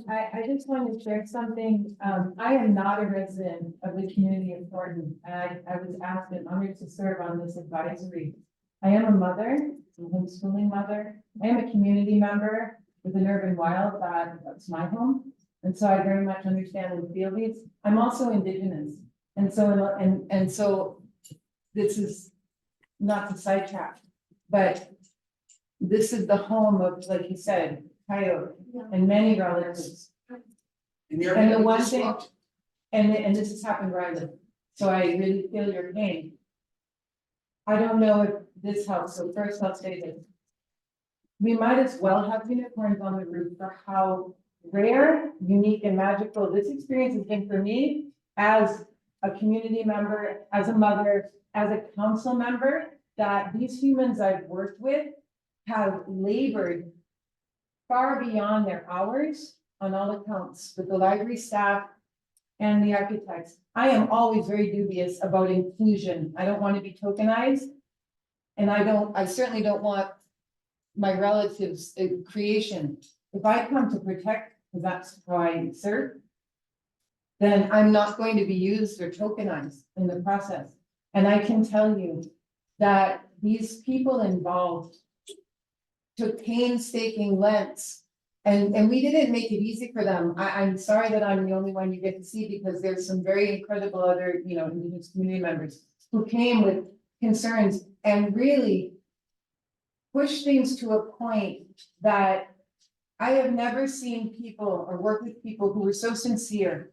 I just wanted to share something. I am not a resident of the community of Thornton, and I was asked and honored to serve on this advisory. I am a mother, a homeschooling mother. I am a community member with an urban wild that's my home. And so I very much understand and feel these. I'm also Indigenous. And so this is not to sidetrack, but this is the home of, like you said, Coyote and many relatives. And the one thing, and this has happened where I live, so I really feel your pain. I don't know if this house, so first I'll say this. We might as well have unicorns on the roof for how rare, unique and magical this experience has been for me as a community member, as a mother, as a council member, that these humans I've worked with have labored far beyond their hours on all accounts with the library staff and the architects. I am always very dubious about inclusion. I don't want to be tokenized. And I certainly don't want my relatives' creation. If I come to protect, because that's how I serve, then I'm not going to be used or tokenized in the process. And I can tell you that these people involved took painstaking lengths. And we didn't make it easy for them. I'm sorry that I'm the only one you get to see, because there's some very incredible other, Indigenous community members who came with concerns and really pushed things to a point that I have never seen people or worked with people who were so sincere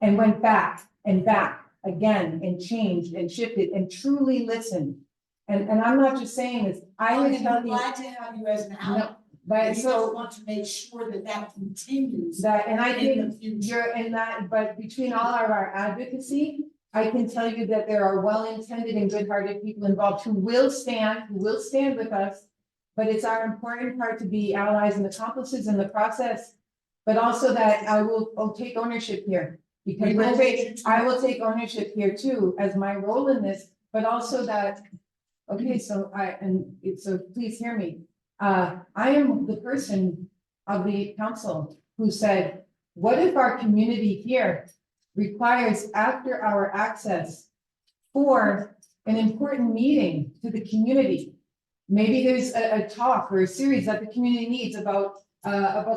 and went back again and changed and shifted and truly listened. And I'm not just saying this, I would tell you. Glad to have you as an ally. No, but We so just want to make sure that that continues. that, and I in the think future. you're in that, but between all of our advocacy, I can tell you that there are well-intended and good-hearted people involved who will stand with us. But it's our important part to be allies and accomplices in the process, but also that I'll take ownership here. Because I will take ownership here too, as my role in this, but also that, okay, so so please hear me. I am the person of the council who said, what if our community here requires after-hour access for an important meeting to the community? Maybe there's a talk or a series that the community needs about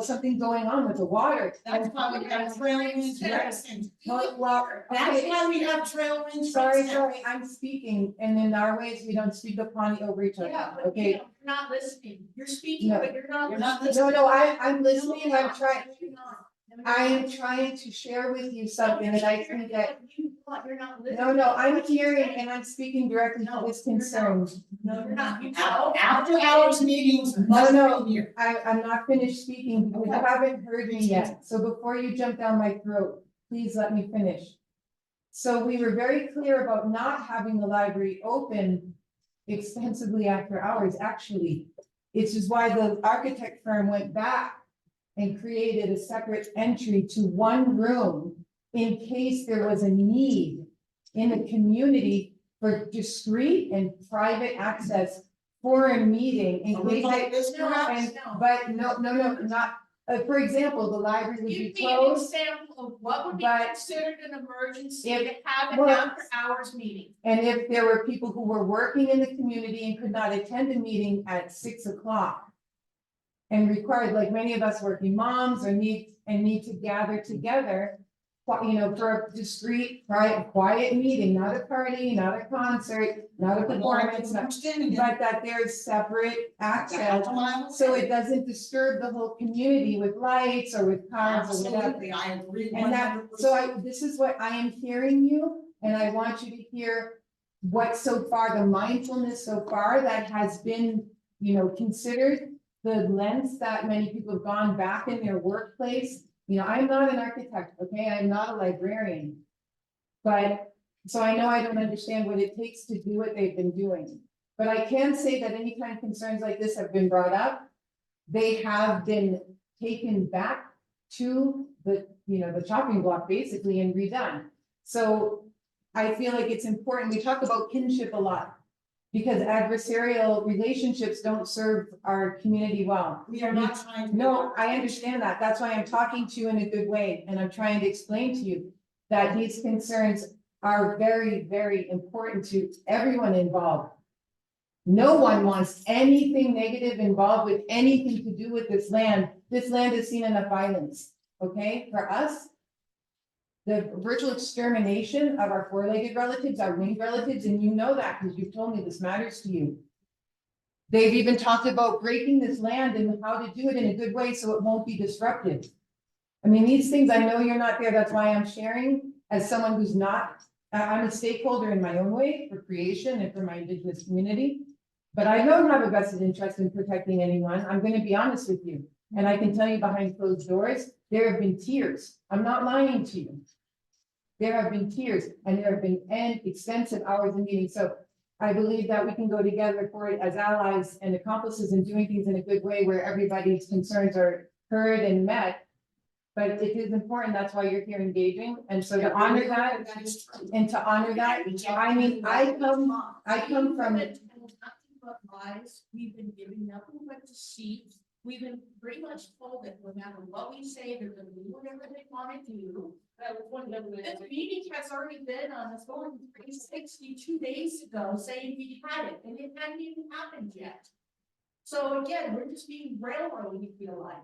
something going on with the water. That's why we have trailwinds. Well, That's okay. why we have trailwinds. Sorry, I'm speaking, and in our ways, we don't speak upon over each other, Yeah, but okay? you're not listening. You're speaking, No. but you're not. You're not listening. No, I'm listening, I'm trying, You're not. I am trying to share with you something that I think that, You're not listening. no, I'm hearing and I'm speaking directly to this concern. No, you're not. You After hours meetings must No. be here. I'm not finished speaking because you haven't heard me yet, so before you jump down my throat, please let me finish. So we were very clear about not having the library open extensively after hours, actually. It's just why the architect firm went back and created a separate entry to one room in case there was a need in the community for discreet and private access for a meeting in case Like this, perhaps? but no, not, for example, the library would be Give me an closed. example of what would be But considered an emergency if- to have an well- after hours meeting. And if there were people who were working in the community and could not attend a meeting at 6 o'clock. And required, like many of us working moms or need to gather together. For a discreet, quiet meeting, not a party, not a concert, not a performance, but that there's separate access. So it doesn't disturb the whole community with lights or with cars or whatever. Absolutely, I agree. And that, this is what I am hearing you, and I want you to hear what so far, the mindfulness so far that has been, considered, the lengths that many people have gone back in their workplace. I'm not an architect, okay? I'm not a librarian. But, so I know I don't understand what it takes to do what they've been doing. But I can say that anytime concerns like this have been brought up, they have been taken back to the chopping block basically and redone. So I feel like it's important, we talk about kinship a lot. Because adversarial relationships don't serve our community well. We are not trying to. No, I understand that. That's why I'm talking to you in a good way, and I'm trying to explain to you that these concerns are very, very important to everyone involved. No one wants anything negative involved with anything to do with this land. This land has seen enough violence, okay? For us, the virtual extermination of our four-legged relatives, our winged relatives, and you know that because you've told me this matters to you. They've even talked about breaking this land and how to do it in a good way so it won't be disruptive. I mean, these things, I know you're not there, that's why I'm sharing as someone who's not, I'm a stakeholder in my own way for creation and for my Indigenous community. But I don't have a vested interest in protecting anyone. I'm gonna be honest with you. And I can tell you behind closed doors, there have been tears. I'm not lying to you. There have been tears and there have been extensive hours of meetings. So I believe that we can go together for it as allies and accomplices and doing things in a good way where everybody's concerns are heard and met. But it is important, that's why you're here engaging, and so to honor that, and to honor that, I mean, I come from it. Nothing but lies, we've been giving nothing but deceit, we've been pretty much told that no matter what we say, they're gonna do whatever they wanna do. This meeting has already been on the phone 362 days ago, saying we had it, and it hadn't even happened yet. So again, we're just being railroaded, you feel like.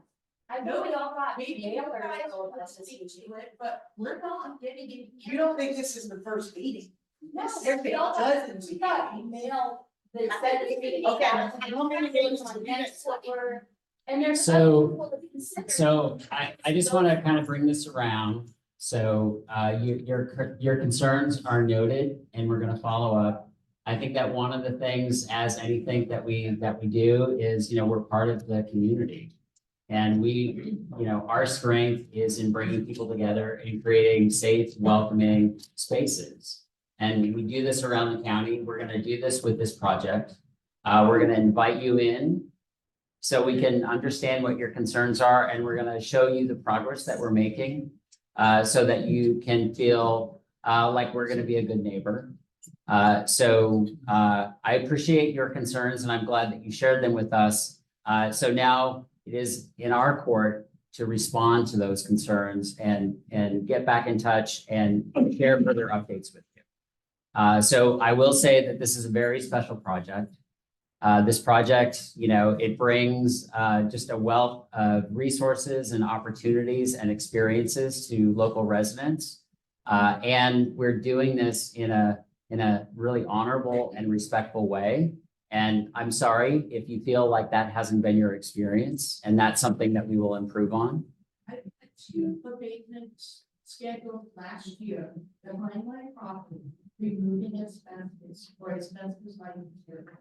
I know we all got, maybe you guys will speak to it, but we're not getting it. You don't think this is the first meeting? No, There's been dozens. we got email that said it's meeting. Okay. How many meetings on next quarter? And there's. So- other people to consider. So I just want to kind of bring this around. So your concerns are noted and we're going to follow up. I think that one of the things as anything that we do is, we're part of the community. And we, our strength is in bringing people together and creating safe, welcoming spaces. And we do this around the county. We're going to do this with this project. We're going to invite you in so we can understand what your concerns are. And we're going to show you the progress that we're making so that you can feel like we're going to be a good neighbor. So I appreciate your concerns and I'm glad that you shared them with us. So now it is in our court to respond to those concerns and get back in touch and share further updates with you. So I will say that this is a very special project. This project, it brings just a wealth of resources and opportunities and experiences to local residents. And we're doing this in a really honorable and respectful way. And I'm sorry if you feel like that hasn't been your experience, and that's something that we will improve on. I had 2 abatements scheduled last year behind my property, removing asbestos or asbestos like material.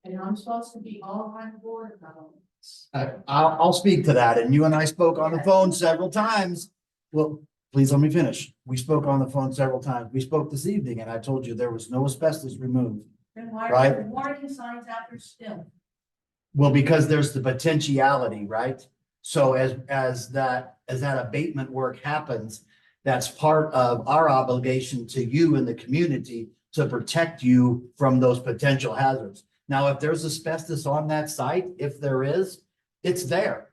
And I'm supposed to be all on board about this. I'll speak to that. And you and I spoke on the phone several times. Well, please let me finish. We spoke on the phone several times. We spoke this evening and I told you there was no asbestos removed. Then why Right. are there warning signs out there still? Well, because there's the potentiality, right? So as that abatement work happens, that's part of our obligation to you and the community to protect you from those potential hazards. Now, if there's asbestos on that site, if there is, it's there.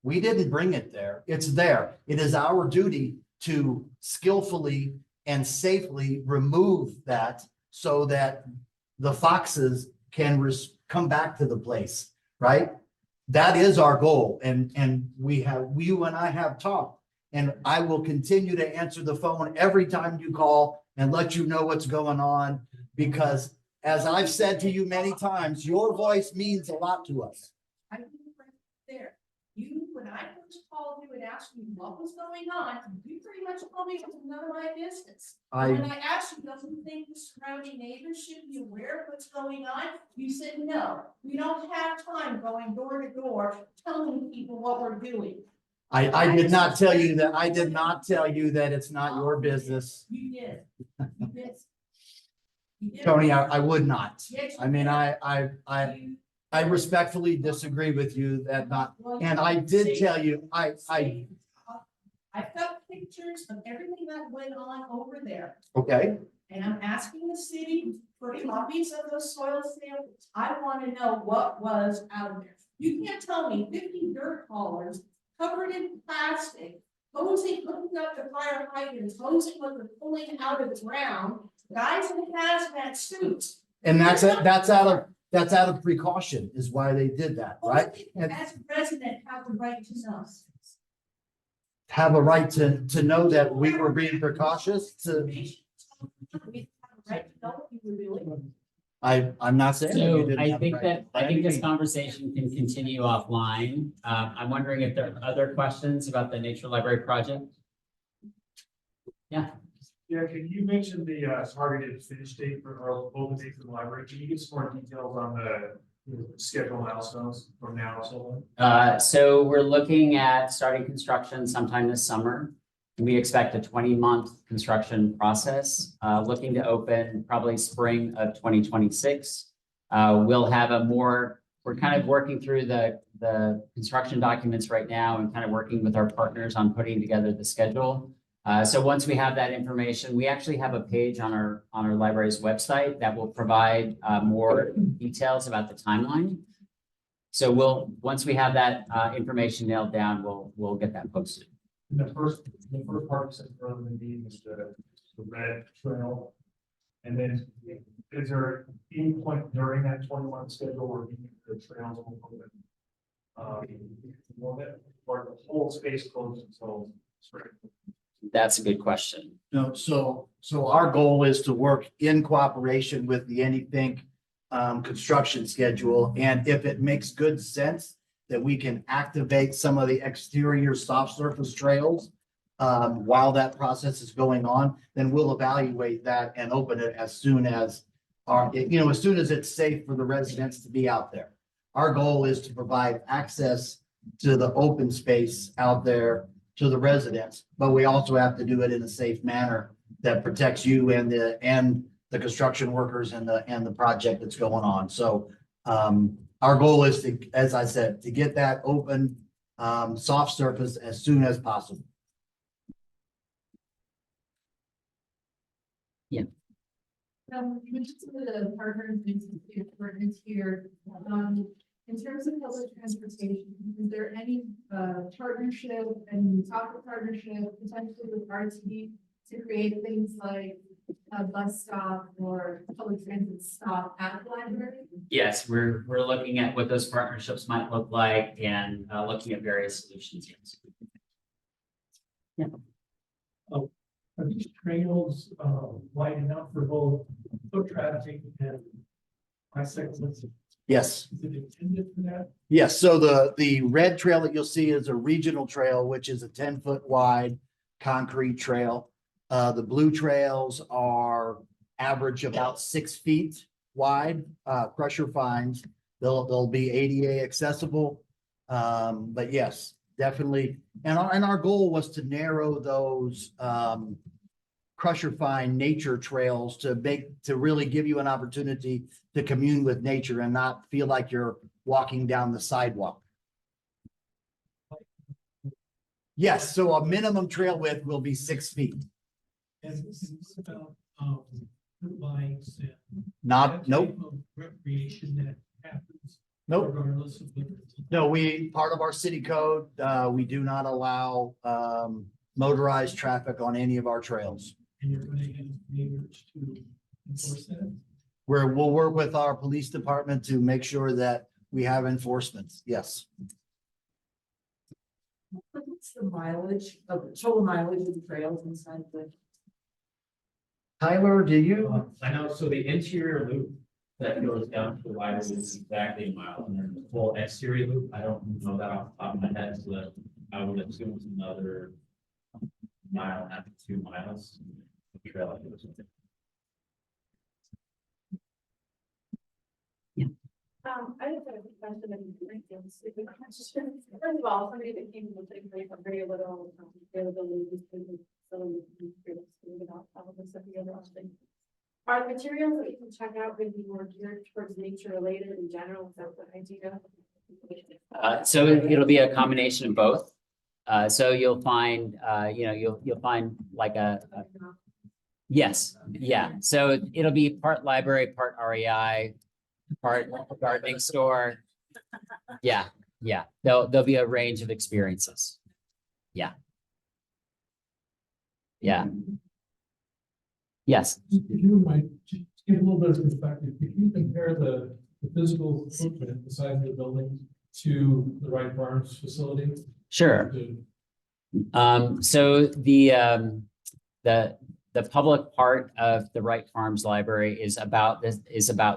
We didn't bring it there. It's there. It is our duty to skillfully and safely remove that so that the foxes can come back to the place, right? That is our goal. And you and I have talked, and I will continue to answer the phone every time you call and let you know what's going on, because as I've said to you many times, your voice means a lot to us. I think right there, when I first called you and asked you what was going on, you pretty much told me it was none of my business. When I asked you, don't you think the surrounding neighbors should be aware of what's going on? You said, no, we don't have time going door to door, telling people what we're doing. I did not tell you that. I did not tell you that it's not your business. You did. You did. You did. Tony, I would not. Yes, you I mean, did. You- I respectfully disagree with you that not, Well, and I did tell you, I've got pictures of everything that went on over there. okay, And I'm asking the city for copies of those soil samples. I want to know what was out there. You can't tell me 50 dirt haulers covered in plastic, hosing, hooking up the fire hydrants, hosing what they're pulling out of the ground, guys in hazmat suits. and that's out of precaution is why they did that, right? And As a resident, have the right to know. have a right to know that we were being precautious to, We have a right to know what you were doing. I'm not saying. that you So didn't I have a think right that, to I think this anything. conversation can continue offline. I'm wondering if there are other questions about the Nature Library project? Yeah. Yeah, can you mention the targeted finish date for our open date for the library? Can you give some more details on the schedule milestones from now till then? So we're looking at starting construction sometime this summer. We expect a 20-month construction process, looking to open probably spring of 2026. We'll have we're kind of working through the construction documents right now and kind of working with our partners on putting together the schedule. So once we have that information, we actually have a page on our library's website that will provide more details about the timeline. So once we have that information nailed down, we'll get that posted. The first part you said earlier in the meeting is the red trail. And then is there any point during that 21 schedule where the trails will open? Or the whole space closed until spring? That's a good question. No, so our goal is to work in cooperation with the Anythink construction schedule. And if it makes good sense that we can activate some of the exterior soft surface trails while that process is going on, then we'll evaluate that and open it as soon as as soon as it's safe for the residents to be out there. Our goal is to provide access to the open space out there to the residents, but we also have to do it in a safe manner that protects you and the construction workers and the project that's going on. So our goal is to, as I said, to get that open soft surface as soon as possible. Just some of the partners here, in terms of public transportation, is there any partnership and talk of partnership potentially with RTD to create things like a bus stop or public transit stop at the library? Yes, we're looking at what those partnerships might look like and looking at various solutions. Yes. Yeah. Are these trails wide enough for both foot traffic and bicyclists? Yes. Is it intended for that? Yes, so the red trail that you'll see is a regional trail, which is a 10-foot wide concrete trail. The blue trails are average about 6 feet wide, pressure fines. They'll be ADA accessible. But yes, definitely. And our goal was to narrow those crusher fine nature trails to really give you an opportunity to commune with nature and not feel like you're walking down the sidewalk. Yes, so a minimum trail width will be 6 feet. And this is about lines and Not, nope, recreation that happens nope. regardless of the. No, part of our city code, we do not allow motorized traffic on any of our trails. And you're going to get neighbors to enforce that? We'll work with our police department to make sure that we have enforcement. Yes. What's the mileage of the total mileage of the trails inside the? Tyler, do you? I know, so the interior loop that goes down to the library is exactly a mile, and then the full exterior loop, I don't know that off the top of my head, so that I would assume it's another mile and a half to 2 miles. of trail. I just have a question and first of all, somebody that came to the thing, they have very little availability. Are the materials that you can check out going to be more geared towards nature related in general? Is that the idea? So it'll be a combination of both. So you'll find, you'll find like yes, yeah. So it'll be part library, part REI, part gardening store. Yeah, yeah. There'll be a range of experiences. Yeah. Yeah. Yes. If you might just give a little bit of perspective, if you compare the physical footprint, the size of the building to the Wright Farms facility. Sure. So the public part of the Wright Farms Library is about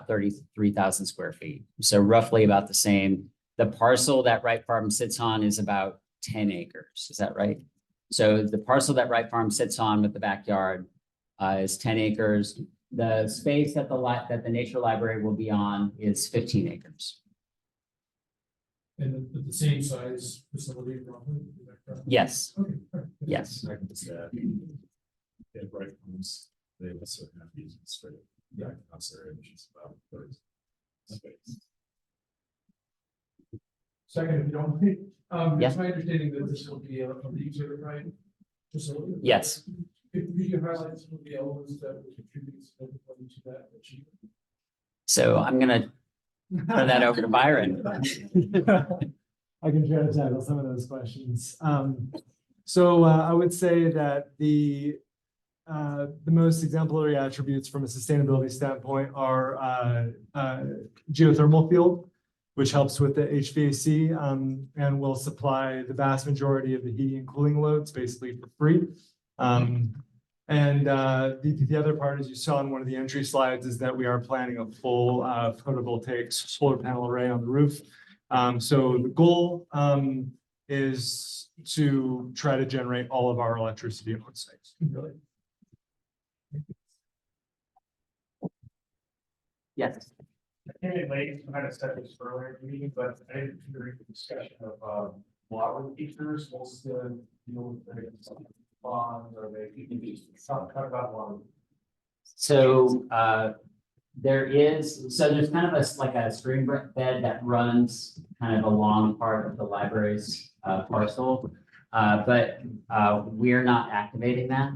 33,000 square feet. So roughly about the same. The parcel that Wright Farm sits on is about 10 acres. Is that right? So the parcel that Wright Farm sits on with the backyard is 10 acres. The space that the nature library will be on is 15 acres. And the same size facility roughly? Is that correct? Yes, Okay, all right. yes. I can just add, yeah, right, they also have these straight, yeah, consider which is about third space. Second, if you don't think, Yeah. it's my understanding that this will be a LEED certified facility. Yes. Could you highlight some of the elements that would contribute significantly to that achievement? So I'm gonna turn that over to Byron. I can try to tackle some of those questions. So I would say that the most exemplary attributes from a sustainability standpoint are geothermal field, which helps with the HVAC and will supply the vast majority of the heating and cooling loads basically for free. The other part, as you saw in one of the entry slides, is that we are planning a full photovoltaic solar panel array on the roof. So the goal is to try to generate all of our electricity on site. Really. Yes. I came in late, I had said this earlier in the meeting, but I didn't hear the discussion of water features, what's the deal with the bonds, or they talk about water. So there's kind of like a stream bed that runs kind of along part of the library's parcel. But we're not activating that.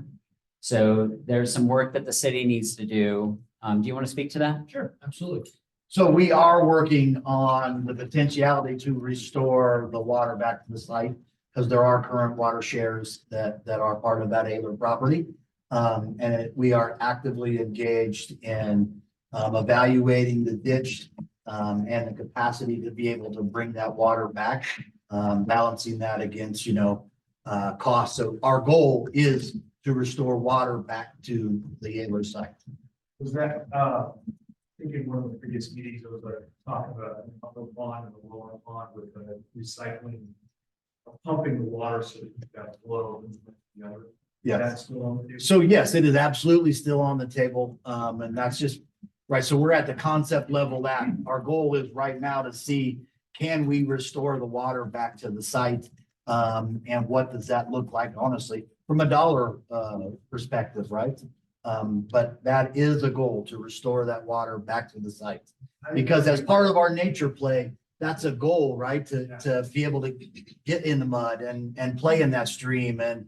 So there's some work that the city needs to do. Do you want to speak to that? Sure, absolutely. So we are working on the potentiality to restore the water back to the site because there are current water shares that are part of that Aylor property. We are actively engaged in evaluating the ditch and the capacity to be able to bring that water back, balancing that against, costs. So our goal is to restore water back to the Aylor site. Was that, I think in one of the previous meetings, there was a talk about an upper pond and a lower pond with the recycling, pumping the water so that you've got flow. Yes. That's still on the table. So yes, it is absolutely still on the table. And that's just, right, so we're at the concept level that our goal is right now to see, can we restore the water back to the site? And what does that look like, honestly, from a dollar perspective, right? But that is a goal, to restore that water back to the site. Because as part of our nature play, that's a goal, right? To be able to get in the mud and play in that stream, and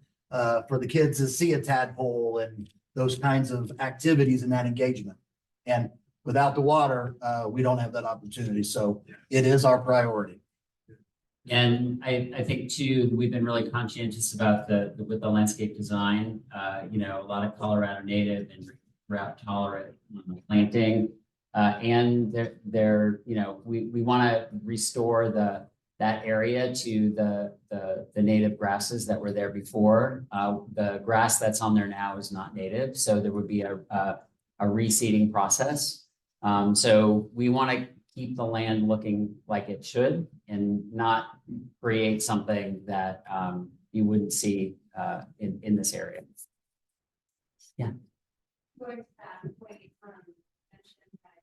for the kids to see a tadpole and those kinds of activities and that engagement. And without the water, we don't have that opportunity. So it is our priority. And I think too, we've been really conscientious about with the landscape design, a lot of Colorado native and drought tolerant planting. And we want to restore that area to the native grasses that were there before. The grass that's on there now is not native, so there would be a reseeding process. So we want to keep the land looking like it should and not create something that you wouldn't see in this area. Yeah. Going back, way from mentioned that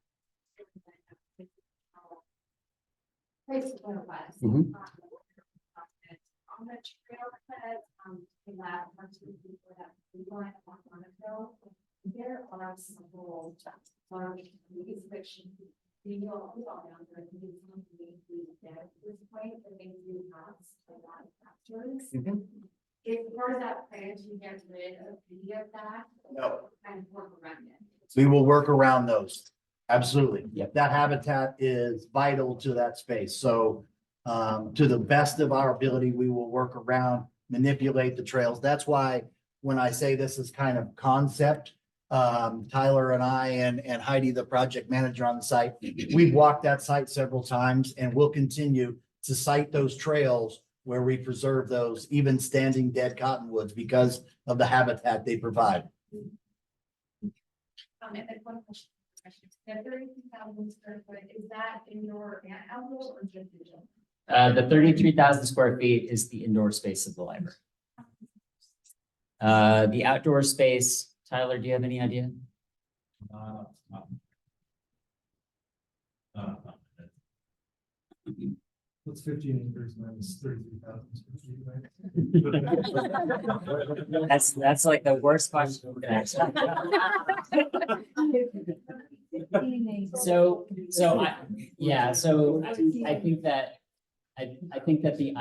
place to go west. Mhm. On the trailhead, the lab, once we people that we want to go, there are several large trees which we all down there. At this point, the main do not a lot of factors. Is part of that plan to get rid of any of that? No. And work around it? We will work around those. Absolutely. Yep. That habitat is vital to that space. So to the best of our ability, we will work around, manipulate the trails. That's why when I say this is kind of concept, Tyler and I and Heidi, the project manager on the site, we've walked that site several times, and we'll continue to site those trails where we preserve those, even standing dead cottonwoods, because of the habitat they provide. And then one question. The 32,000 square foot, is that indoor and outdoor or just indoor? The 33,000 square feet is the indoor space of the library. The outdoor space Tyler, do you have any idea? What's 15 acres minus 33,000 square feet, right? That's like the worst question we can ask. So I think that, I think that the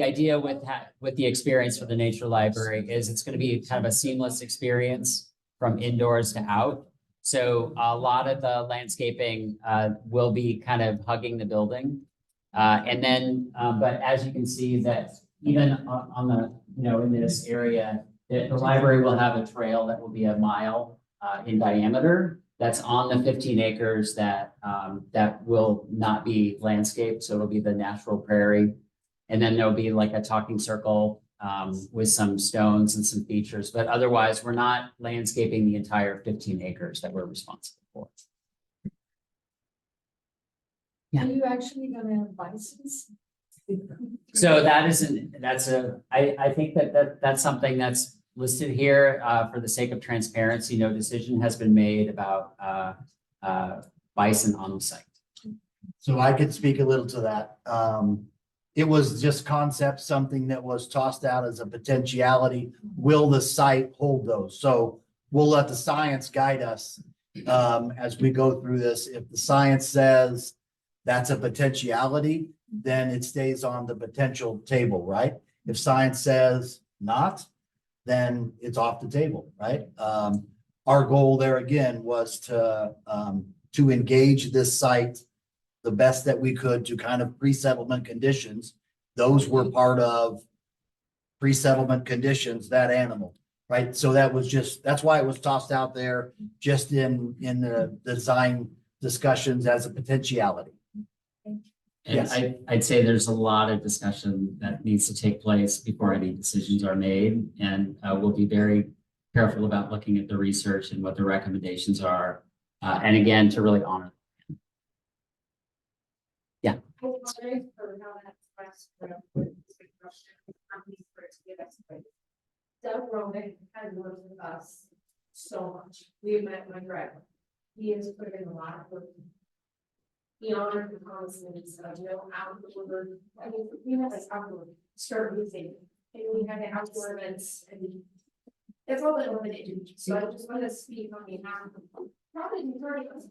idea with the experience for the nature library is it's gonna be kind of a seamless experience from indoors to out. So a lot of the landscaping will be kind of hugging the building. And then, but as you can see that even on the, in this area, the library will have a trail that will be a mile in diameter. That's on the 15 acres that will not be landscaped. So it'll be the natural prairie. And then there'll be like a talking circle with some stones and some features, but otherwise we're not landscaping the entire 15 acres that we're responsible for. Are you actually gonna have license? So I think that's something that's listed here for the sake of transparency. No decision has been made about bison on the site. So I could speak a little to that. It was just concept, something that was tossed out as a potentiality. Will the site hold those? So we'll let the science guide us as we go through this. If the science says that's a potentiality, then it stays on the potential table, right? If science says not, then it's off the table, right? Our goal there again was to engage this site the best that we could to kind of pre-settlement conditions. Those were part of pre-settlement conditions, that animal, right? So that's why it was tossed out there just in the design discussions as a potentiality. And Yes. I'd say there's a lot of discussion that needs to take place before any decisions are made. And we'll be very careful about looking at the research and what the recommendations are. And again, to really honor. Yeah. I was wondering for how that's expressed, companies for it to give us. Doug Roman has worked with us so much. We have met my driver. He has put in a lot of work. He honored the promises of outdoor, I mean, we have this outdoor start using, and we had the outdoor events and. It's all been eliminated, so I just want to speak on behalf of probably the majority of us.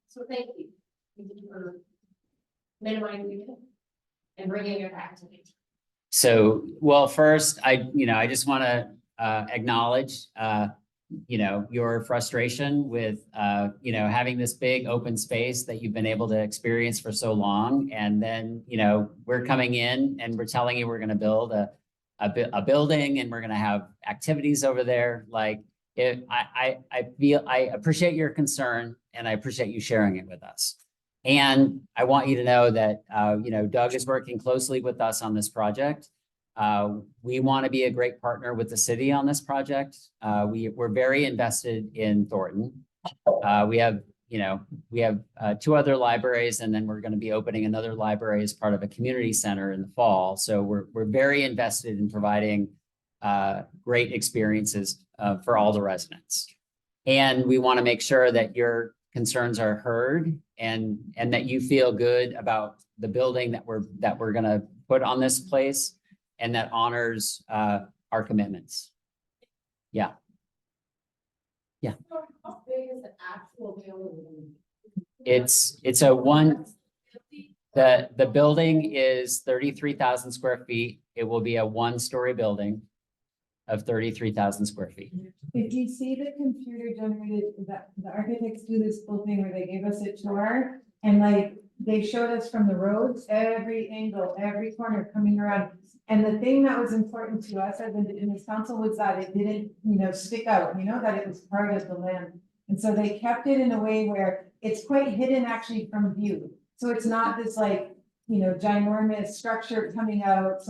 So thank you. Thank you for minimizing it and bringing it back to me. So, well, first, I just want to acknowledge, your frustration with, having this big open space that you've been able to experience for so long. And then, we're coming in and we're telling you we're going to build a building and we're going to have activities over there. Like, I appreciate your concern and I appreciate you sharing it with us. And I want you to know that, Doug is working closely with us on this project. We want to be a great partner with the city on this project. We're very invested in Thornton. We have 2 other libraries, and then we're going to be opening another library as part of a community center in the fall. So we're very invested in providing great experiences for all the residents. And we want to make sure that your concerns are heard and that you feel good about the building that we're going to put on this place and that honors our commitments. Yeah. Yeah. How big is the actual building? It's a one, the building is 33,000 square feet. It will be a 1-story building of 33,000 square feet. If you see the computer generated, the architects do this cool thing where they gave us a tour and like they showed us from the roads, every angle, every corner coming around. And the thing that was important to us as Indigenous Council was that it didn't, stick out, that it was part of the land. And so they kept it in a way where it's quite hidden actually from view. So it's not this like, ginormous structure coming out,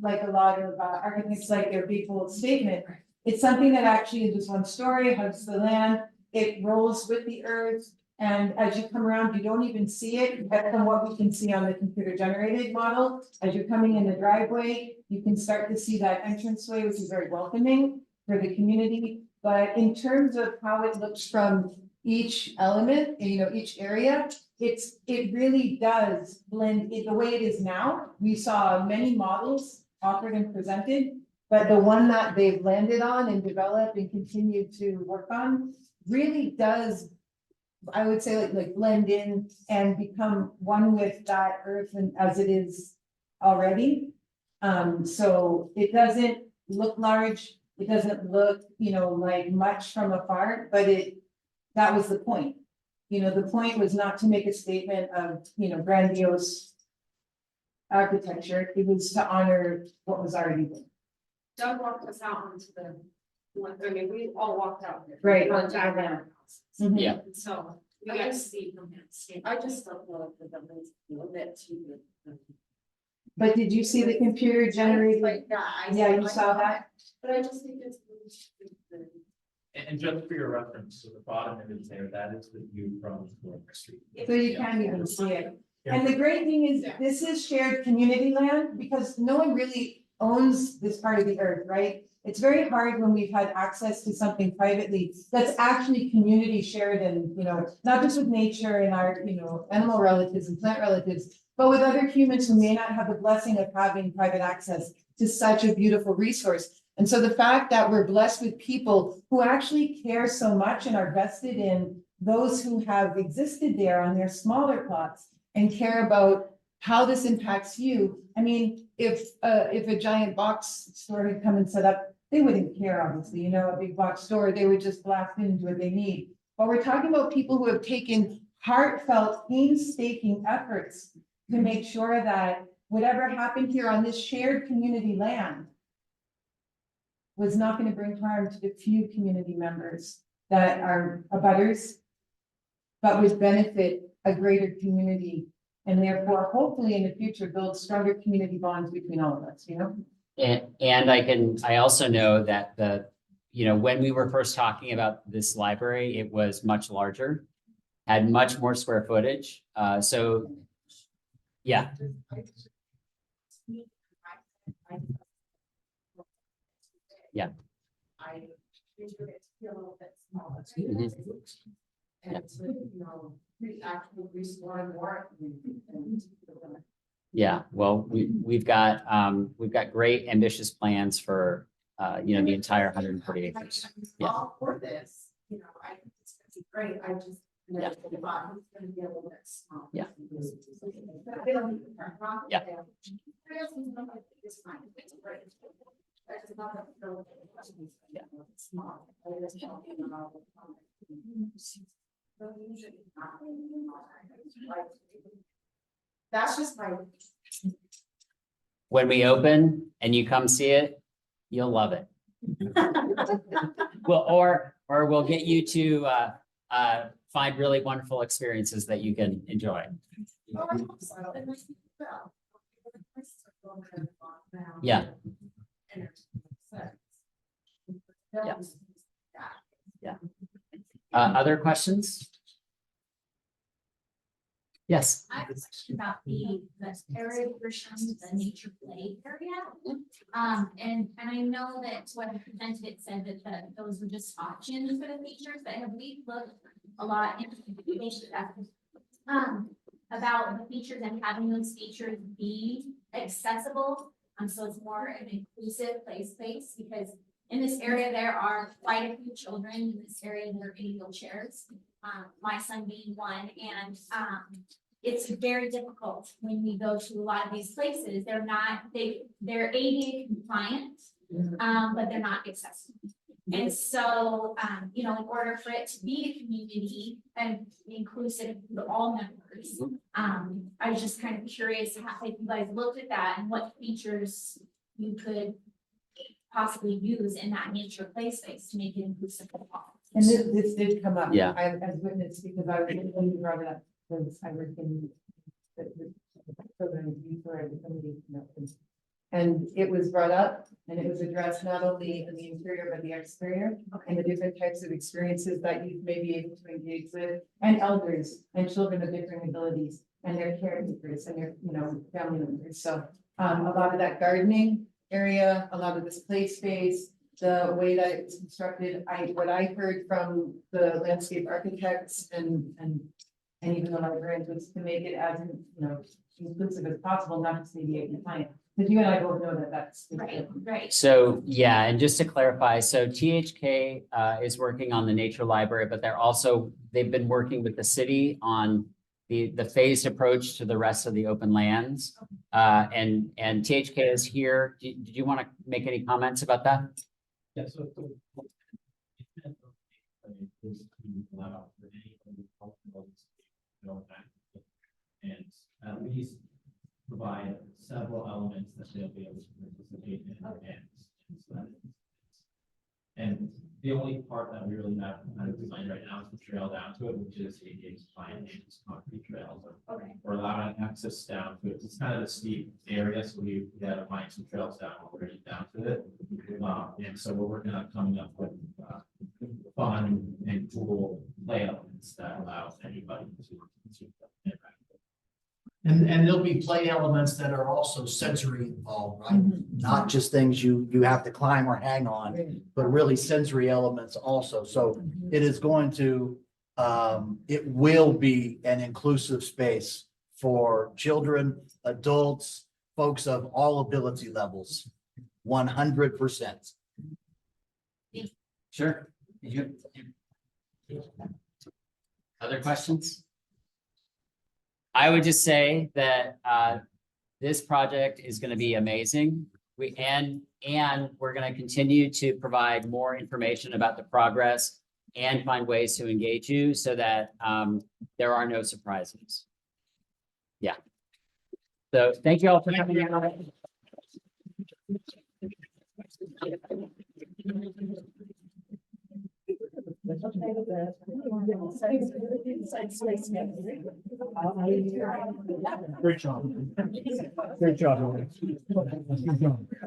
like a lot of architects like their big bold statement. It's something that actually is just 1 story, hugs the land, it rolls with the earth. And as you come around, you don't even see it, but from what we can see on the computer generated model, as you're coming in the driveway, you can start to see that entranceway, which is very welcoming. for the community. But in terms of how it looks from each element, you know, each area, it really does blend the way it is now. We saw many models offered and presented, but the one that they've landed on and developed and continued to work on really does, I would say, like blend in and become one with that earth and as it is already. So it doesn't look large. It doesn't look, you know, like much from afar, but that was the point. You know, the point was not to make a statement of, you know, grandiose architecture. It was to honor what was already there. Doug walked us out onto I mean, we all walked out there. Right. On diagram. Mhm. Yeah. So we got to see from that stand. I just don't know if the building's a little bit too good. But did you see the computer generated? Yeah, you saw that? But I just think it's. And just for your reference, so the bottom image there, that is the view from the street. So you can't even see it. And the great thing is, this is shared community land because no one really owns this part of the earth, right? It's very hard when we've had access to something privately that's actually community shared and, you know, not just with nature and our, you know, animal relatives and plant relatives, but with other humans who may not have the blessing of having private access to such a beautiful resource. And so the fact that we're blessed with people who actually care so much and are vested in those who have existed there on their smaller plots and care about how this impacts you. I mean, if a giant box store had come and set up, they wouldn't care, obviously, you know, a big box store, they would just blast into what they need. But we're talking about people who have taken heartfelt, painstaking efforts to make sure that whatever happened here on this shared community land was not going to bring harm to the few community members that are abutters, but would benefit a greater community and therefore hopefully in the future build stronger community bonds between all of us, you know? And I also know that you know, when we were first talking about this library, it was much larger, had much more square footage. So, yeah. Yeah. I figured it to be a little bit smaller. Mhm. And to, you know, we actually restore more. Yeah, well, we've got great ambitious plans for, you know, the entire 140 acres. Yeah. All for this, you know, I think it's gonna be great. I just. You know, the bottom is gonna be a little bit small. Yeah. Yeah. It's fine. It's great. I just love it. Yeah. Small. That's just my. When we open and you come see it, you'll love it. Well, or we'll get you to find really wonderful experiences that you can enjoy. Yeah. Yeah. Yeah. Other questions? Yes. I have a question about the area we're showing, the nature play area. And I know that when I presented it said that those were just options for the features, but have we looked a lot into information about the features and having those features be accessible? So it's more an inclusive play space, because in this area, there are quite a few children in this area that are in wheelchairs. My son being one, and it's very difficult when we go to a lot of these places. They're ADA compliant, but they're not accessible. And so, you know, in order for it to be a community and inclusive to all members, I was just kind of curious how if you guys looked at that and what features you could possibly use in that nature play space to make it inclusive for all. And this did come up. Yeah. I as witness because I was when you brought it up, because I work in the children before I become the. And it was brought up and it was addressed not only in the interior, but the exterior and the different types of experiences that you may be able to engage with, and elders and children of different abilities and their caregivers and their, you know, family members. So a lot of that gardening area, a lot of this play space, the way that it's constructed. What I heard from the landscape architects and even the librarians was to make it as, inclusive as possible, not just ADA compliant. Because you and I both know that that's. Right. So, yeah, and just to clarify, so THK is working on the nature library, but they've been working with the city on the phased approach to the rest of the open lands. And THK is here. Did you want to make any comments about that? Yeah, so. And at least provide several elements that they'll be able to participate in and the only part that we really have kind of designed right now is the trail down to it, which is ADA compliant and it's concrete trails. Okay. We're allowing access down to it. It's kind of a steep area, so we had to find some trails down already down to it. And so we're working on coming up with fun and cool play elements that allows anybody to interact. And there'll be play elements that are also sensory involved, right? Not just things you have to climb or hang on, but really sensory elements also. So it is going to, it will be an inclusive space for children, adults, folks of all ability levels, 100%. Sure. Other questions? I would just say that this project is going to be amazing. We're going to continue to provide more information about the progress and find ways to engage you so that there are no surprises. Yeah. So thank you all for coming out. Great job. Great job.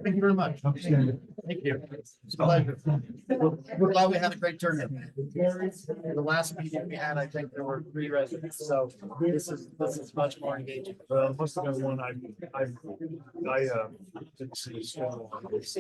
Thank you very much. Thank you. It's a pleasure. We're glad we had a great turnout. The last meeting we had, I think there were 3 residents, so this is much more engaging. Well, most of the one I didn't see a schedule on this.